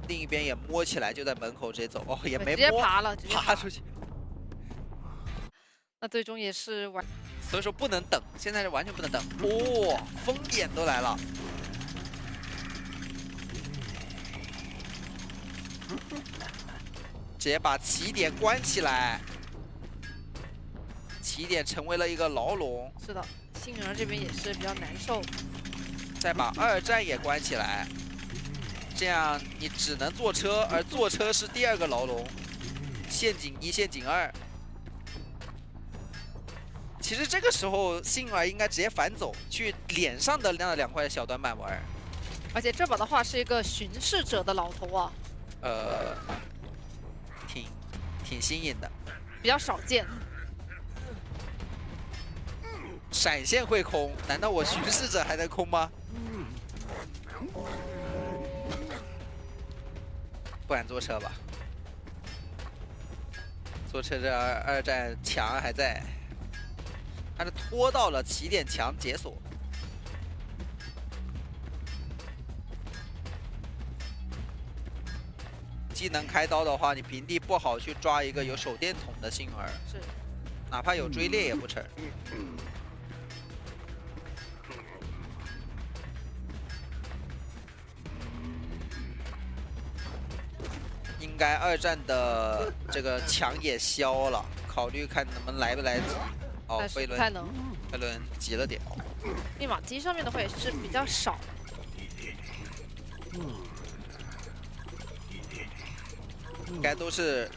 另一边也摸起来，就在门口直接走，哦，也没摸，直接爬了，直接爬出去。那最终也是完，所以说不能等，现在是完全不能等。哦，风点都来了。直接把起点关起来，起点成为了一个牢笼。是的，幸运儿这边也是比较难受。再把2战也关起来。这样你只能坐车，而坐车是第2个牢笼，陷阱1、陷阱2。其实这个时候幸儿应该直接反走，去脸上的那2块小短板玩。而且这把的话是一个巡视者的老头啊，挺新颖的，比较少见。闪现会空，难道我巡视者还能空吗？不敢坐车吧？坐车这2战墙还在，他是拖到了起点墙解锁。技能开刀的话，你平地不好去抓一个有手电筒的幸儿，是，哪怕有追猎也不成。应该2战的这个墙也消了，考虑看能不能来不来及。哦，飞轮急了点。密码机上面的话也是比较少。应该都是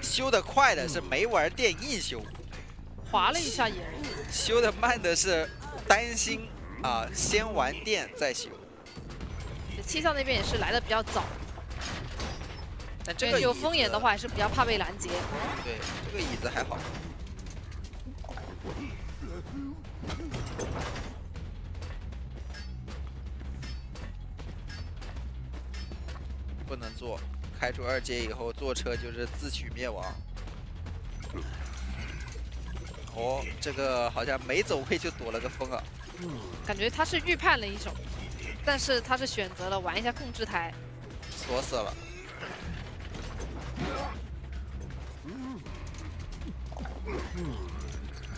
修得快的是没玩电硬修，划了一下野人。修得慢的是担心啊，先玩电再修。气象那边也是来的比较早。但这个有风眼的话，还是比较怕被拦截。对，这个椅子还好。不能坐，开出2阶以后坐车就是自取灭亡。哦，这个好像没走位就躲了个风啊。感觉他是预判了一手，但是他是选择了玩一下控制台，锁死了。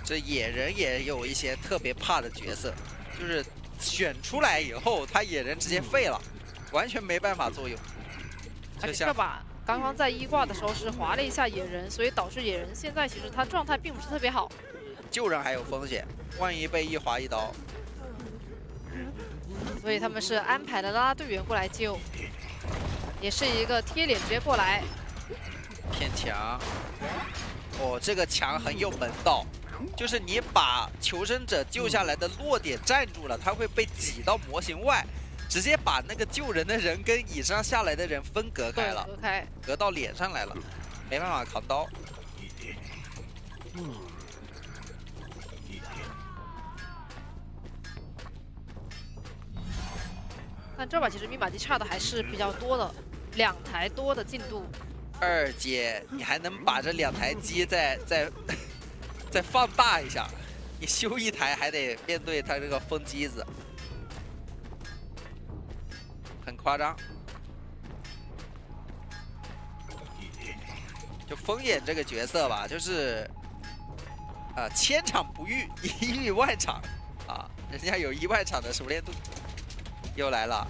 这野人也有一些特别怕的角色，就是选出来以后，他野人直接废了，完全没办法作用。而且这把刚刚在1挂的时候是划了一下野人，所以导致野人现在其实他状态并不是特别好。救人还有风险，万一被一划一刀。所以他们是安排了拉队员过来救，也是一个贴脸直接过来骗墙。哦，这个墙很有门道，就是你把求生者救下来的落点站住了，他会被挤到模型外，直接把那个救人的人跟椅子上下来的人分隔开了，隔到脸上来了，没办法扛刀。但这把其实密码机差的还是比较多的，2台多的进度。2阶，你还能把这2台机再放大一下，你修1台还得面对他这个风机子，很夸张。就风眼这个角色吧，就是千场不遇，一遇万场啊，人家有1万场的熟练度。又来了，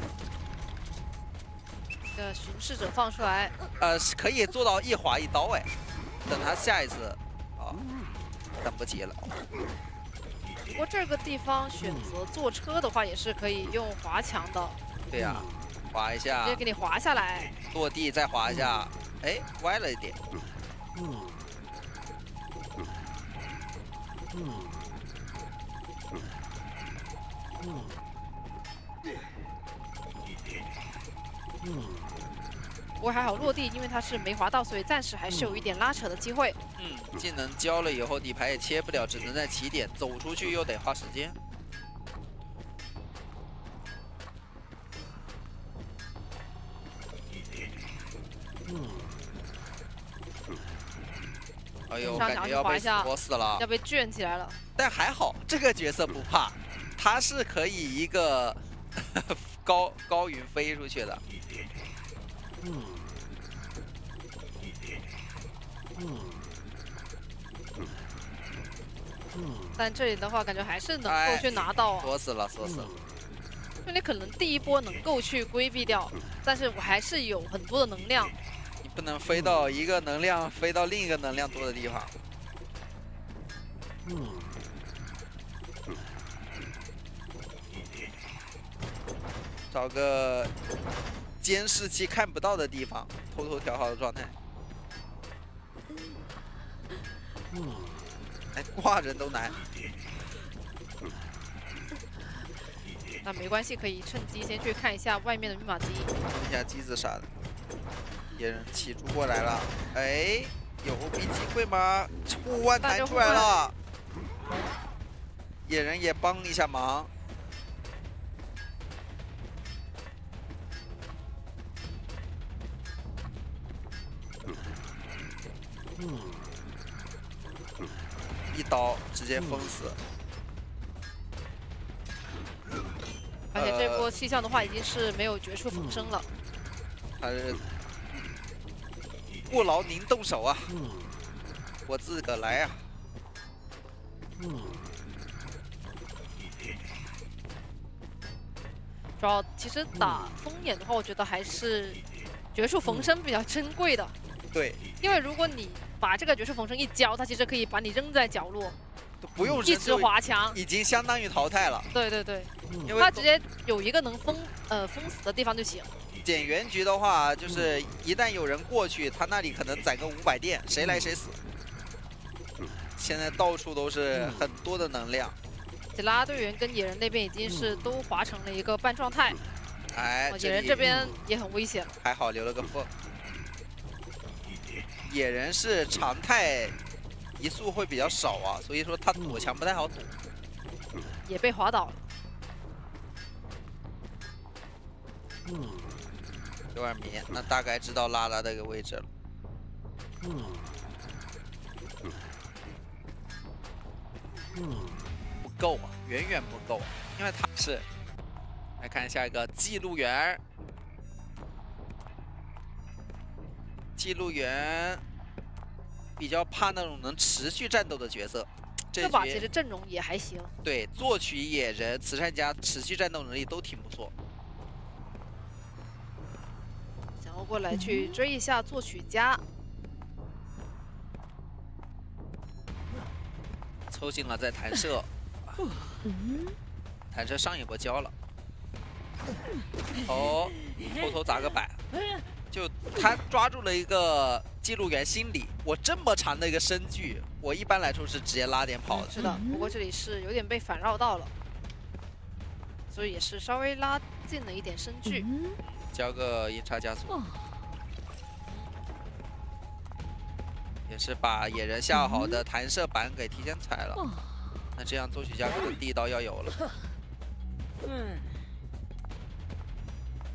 这个巡视者放出来，可以做到1划1刀哎，等他下一次等不及了。不过这个地方选择坐车的话，也是可以用滑墙的。对呀，滑一下，直接给你滑下来，落地再滑一下，哎，歪了一点。不过还好落地，因为它是没滑到，所以暂时还是有一点拉扯的机会。技能交了以后，底牌也切不了，只能在起点走出去，又得花时间。哎呦，感觉要被锁死了，要被卷起来了。但还好，这个角色不怕，他是可以一个高云飞出去的。但这里的话，感觉还是能够去拿到。锁死了，锁死了。因为你可能第一波能够去规避掉，但是我还是有很多的能量。你不能飞到一个能量飞到另一个能量多的地方。找个监视器看不到的地方，偷偷调好的状态。哎，挂人都难。那没关系，可以趁机先去看一下外面的密码机，看一下机子啥的。野人起猪过来了，哎，有 OB 机会吗？护腕弹出来了，野人也帮一下忙。一刀直接封死。而且这波气象的话，已经是没有绝处逢生了。他是不劳您动手啊，我自个来啊。主要其实打风眼的话，我觉得还是绝处逢生比较珍贵的。对，因为如果你把这个绝处逢生一交，它其实可以把你扔在角落，都不用一直滑墙，已经相当于淘汰了。对对对，因为它直接有一个能封死的地方就行。捡原局的话，就是一旦有人过去，他那里可能攒个500电，谁来谁死。现在到处都是很多的能量。拉队员跟野人那边已经是都滑成了一个半状态。哎，野人这边也很危险了。还好留了个缝。野人是常态移速会比较少啊，所以说他躲墙不太好躲。也被滑倒了。有点迷，那大概知道拉拉的一个位置了。不够啊，远远不够，因为他是。来看下一个记录员，记录员比较怕那种能持续战斗的角色。这把其实阵容也还行。对，作曲、野人、慈善家持续战斗能力都挺不错。想要过来去追一下作曲家。抽进了再弹射。弹射上一波交了。哦，偷偷砸个板，就他抓住了一个记录员心理。我这么长的一个身距，我一般来说是直接拉点跑的。是的，不过这里是有点被反绕到了，所以也是稍微拉近了一点身距。交个音差加速，也是把野人下好的弹射板给提前踩了。那这样作曲家可能第一刀要有了。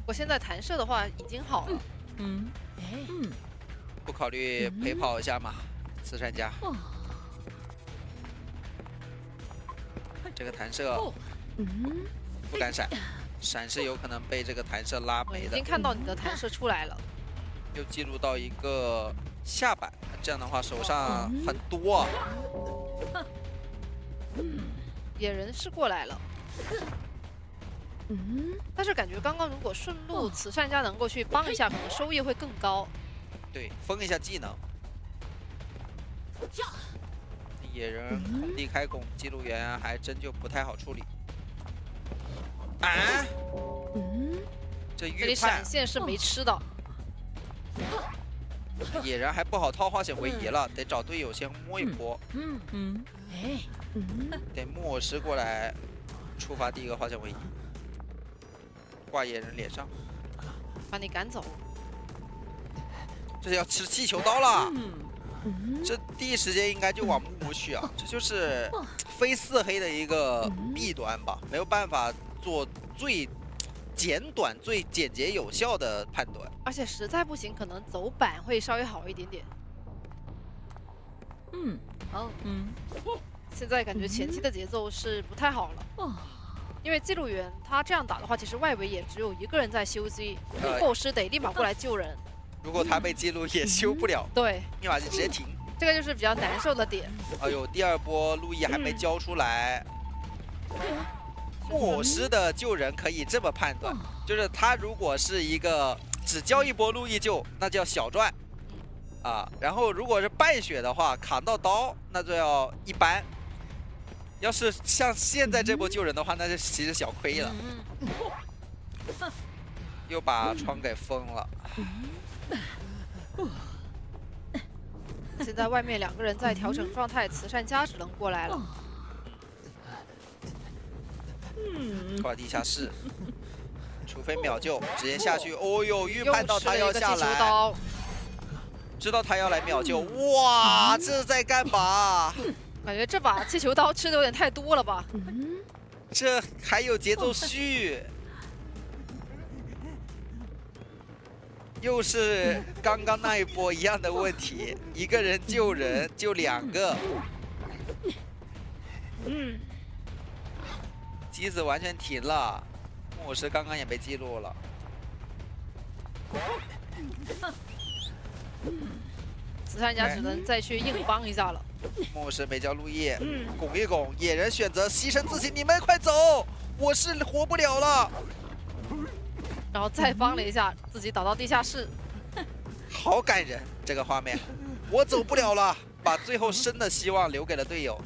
我现在弹射的话已经好了。不考虑陪跑一下吗？慈善家，这个弹射不敢闪，闪是有可能被这个弹射拉没的已经。看到你的弹射出来了，又记录到一个下板，这样的话手上很多啊。野人是过来了。但是感觉刚刚如果顺路慈善家能够去帮一下，可能收益会更高。对，封一下技能。野人空地开拱，记录员还真就不太好处理。啊？这这里预判闪现是没吃的，野人还不好套化险为夷了，得找队友先摸一波。得木偶师过来触发第一个化险为夷，挂野人脸上。把你赶走。这要吃气球刀了。这第一时间应该就往木屋去啊，这就是非4黑的一个弊端吧，没有办法做最简短、最简洁有效的判断。而且实在不行，可能走板会稍微好一点点。现在感觉前期的节奏是不太好了。因为记录员他这样打的话，其实外围也只有一个人在修机，后师得立马过来救人。如果他被记录也修不了，对，密码就直接停。这个就是比较难受的点。哎呦，第二波路易还没交出来。木偶师的救人可以这么判断，就是他如果是一个只交一波路易救，那叫小赚啊。然后如果是半血的话，扛到刀那就要一般。要是像现在这波救人的话，那就其实小亏了。又把窗给封了。现在外面2个人在调整状态，慈善家只能过来了。挂地下室，除非秒救，直接下去。哦呦，预判到他要下来，知道他要来秒救。哇，这在干嘛？感觉这把气球刀吃的有点太多了吧？这还有节奏序。又是刚刚那一波一样的问题，一个人救人就2个，机子完全停了，木偶师刚刚也被记录了。慈善家只能再去硬帮一下了。木偶师没交路易，拱一拱，野人选择牺牲自己，你们快走，我是活不了了。然后再帮了一下，自己倒到地下室，好感人这个画面。我走不了了，把最后生的希望留给了队友，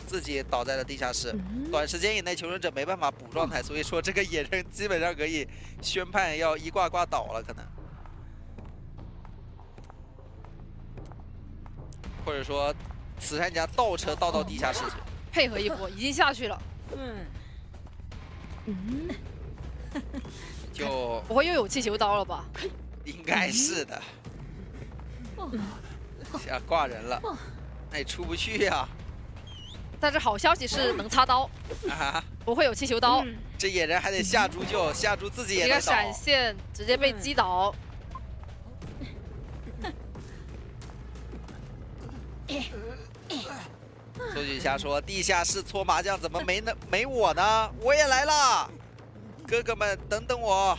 自己倒在了地下室。短时间以内求生者没办法补状态，所以说这个野人基本上可以宣判要一挂挂倒了，可能，或者说慈善家倒车倒到地下室去，配合一波，已经下去了。就不会又有气球刀了吧？应该是的。要挂人了，那也出不去呀。但是好消息是能擦刀，不会有气球刀。这野人还得下猪救，下猪自己也一个闪现直接被击倒。说句瞎说，地下室搓麻将怎么没我呢？我也来了，哥哥们等等我。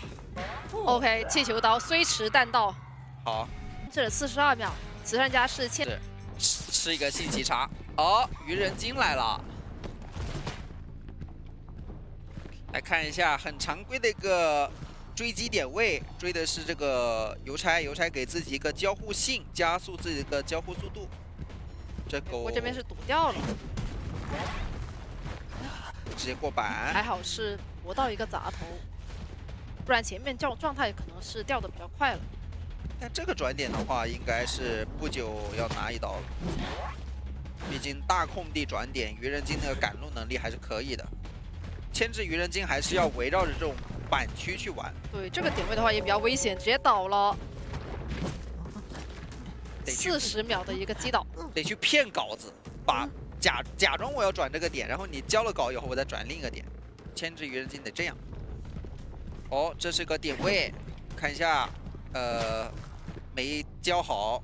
OK， 气球刀虽迟但到。好，这是42秒，慈善家是吃一个信息差。哦，愚人金来了。来看一下很常规的一个追击点位，追的是这个邮差，邮差给自己一个交互信，加速自己的交互速度。这狗我这边是堵掉了，直接过板，还好是搏到一个砸头，不然前面状态可能是掉的比较快了。但这个转点的话，应该是不久要拿一刀了。毕竟大空地转点，愚人金那个赶路能力还是可以的。牵制愚人金还是要围绕着这种板区去玩。对，这个点位的话也比较危险，直接倒了。40秒的一个击倒，得去骗稿子，把假装我要转这个点，然后你交了稿以后，我再转另一个点。牵制愚人金得这样。哦，这是个点位，看一下，没交好，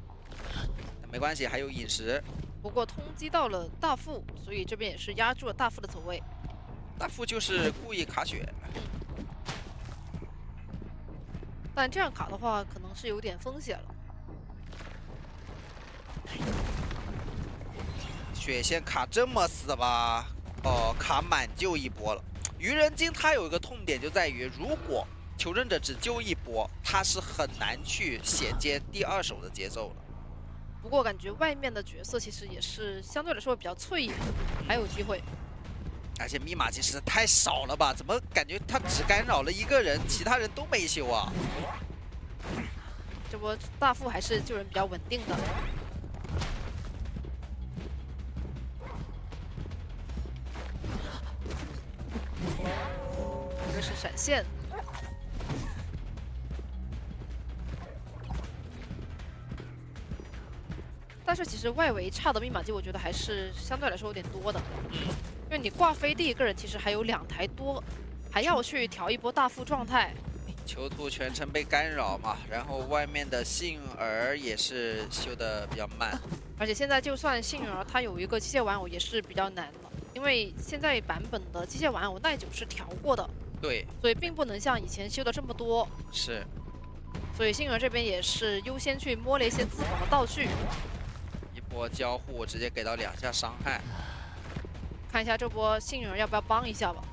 没关系，还有饮食。不过通缉到了大副，所以这边也是压住了大副的走位。大副就是故意卡血，但这样卡的话，可能是有点风险了。血线卡这么死吧？哦，卡满救一波了。愚人金它有一个痛点就在于，如果求生者只救一波，它是很难去衔接第2手的节奏了。不过感觉外面的角色其实也是相对来说比较脆一点，还有机会。而且密码机实在太少了吧？怎么感觉他只干扰了一个人，其他人都没修啊？这波大副还是救人比较稳定的。这是闪现。但是其实外围差的密码机，我觉得还是相对来说有点多的。因为你挂飞地一个人其实还有2台多，还要去调一波大副状态。囚徒全程被干扰嘛，然后外面的幸儿也是修的比较慢。而且现在就算幸儿它有一个机械玩偶也是比较难了，因为现在版本的机械玩偶耐久是调过的。对，所以并不能像以前修的这么多。是。所以幸儿这边也是优先去摸了一些自保的道具。一波交互直接给到2下伤害。看一下这波幸儿要不要帮一下吧。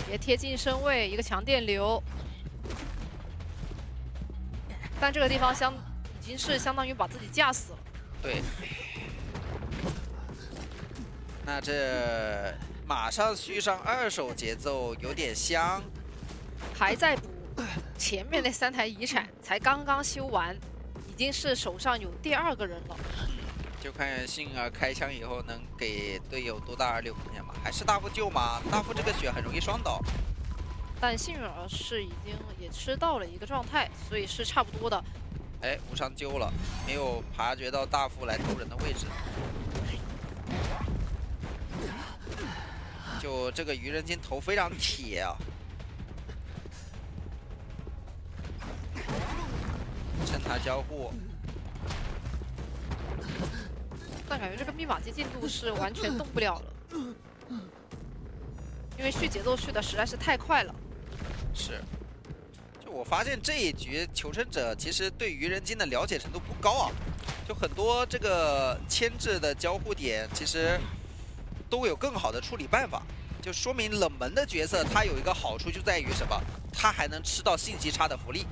别贴近身位，一个强电流。但这个地方已经是相当于把自己架死了。对。那这马上续上2手节奏，有点香。还在补前面那3台遗产，才刚刚修完，已经是手上有第2个人了。就看幸儿开枪以后能给队友多大2-6空间吧？还是大副救吗？大副这个血很容易双倒。但幸儿是已经也吃到了一个状态，所以是差不多的。哎，无伤揪了，没有察觉到大副来偷人的位置。就这个愚人金头非常铁啊！趁他交互。但感觉这个密码机进度是完全动不了了，因为续节奏续的实在是太快了。是。就我发现这一局求生者其实对愚人金的了解程度不高啊，就很多这个牵制的交互点其实都有更好的处理办法。就说明冷门的角色它有一个好处就在于什么？它还能吃到信息差的福利，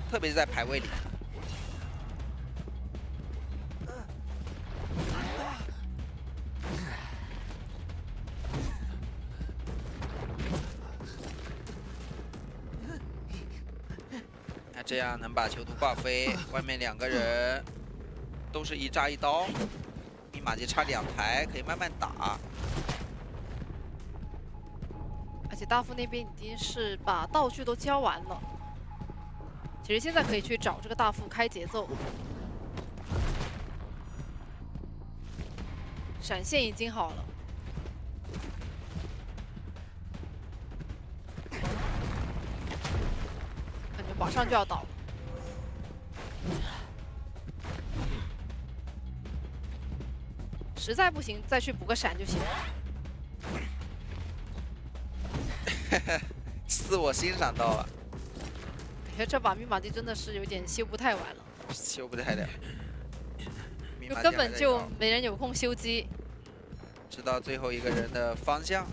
特别是在排位里。那这样能把囚徒挂飞，外面2个人都是一炸一刀，密码机差2台，可以慢慢打。而且大副那边已经是把道具都交完了，其实现在可以去找这个大副开节奏。闪现已经好了，感觉马上就要倒了。实在不行，再去补个闪就行了。自我欣赏到了，感觉这把密码机真的是有点修不太完了，修不太了，就根本就没人有空修机。知道最后一个人的方向。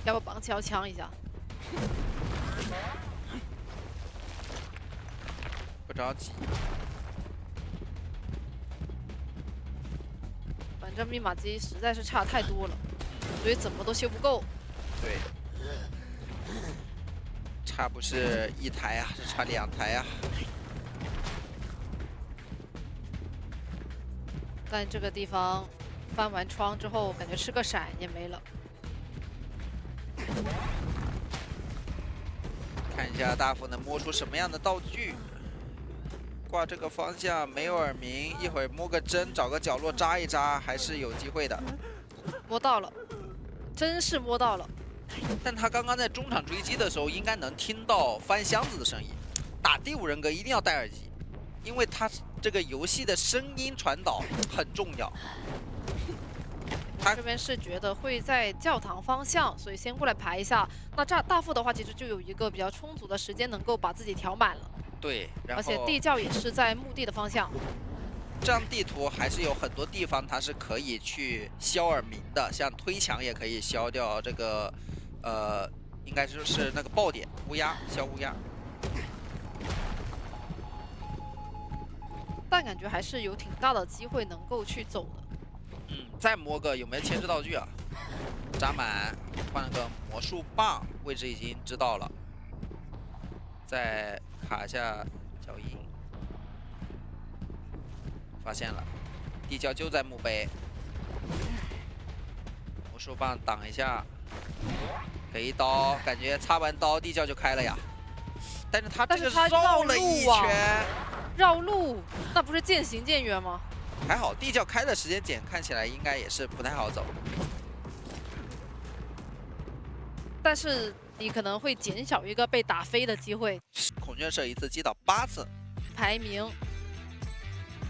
要不绑起要枪一下？不着急，反正密码机实在是差太多了，所以怎么都修不够。对，差不是1台啊，是差2台啊。但这个地方翻完窗之后，感觉吃个闪也没了。看一下大副能摸出什么样的道具。挂这个方向没有耳鸣，一会儿摸个针，找个角落扎一扎，还是有机会的。摸到了，真是摸到了。但他刚刚在中场追击的时候，应该能听到翻箱子的声音。打第5人格一定要戴耳机，因为他这个游戏的声音传导很重要。他这边是觉得会在教堂方向，所以先过来排一下。那这大副的话，其实就有一个比较充足的时间，能够把自己调满了。对，然后而且地窖也是在墓地的方向。这张地图还是有很多地方它是可以去消耳鸣的，像推墙也可以消掉这个，应该就是那个爆点乌鸦，消乌鸦。但感觉还是有挺大的机会能够去走的。再摸个有没有牵制道具啊？扎满，换了个魔术棒，位置已经知道了。再卡一下脚印，发现了，地窖就在墓碑。魔术棒挡一下，给一刀，感觉擦完刀地窖就开了呀。但是他这个绕了一圈，绕路，那不是渐行渐远吗？还好地窖开的时间点看起来应该也是不太好走，但是你可能会减小一个被打飞的机会。孔雀社一次击倒8次，排名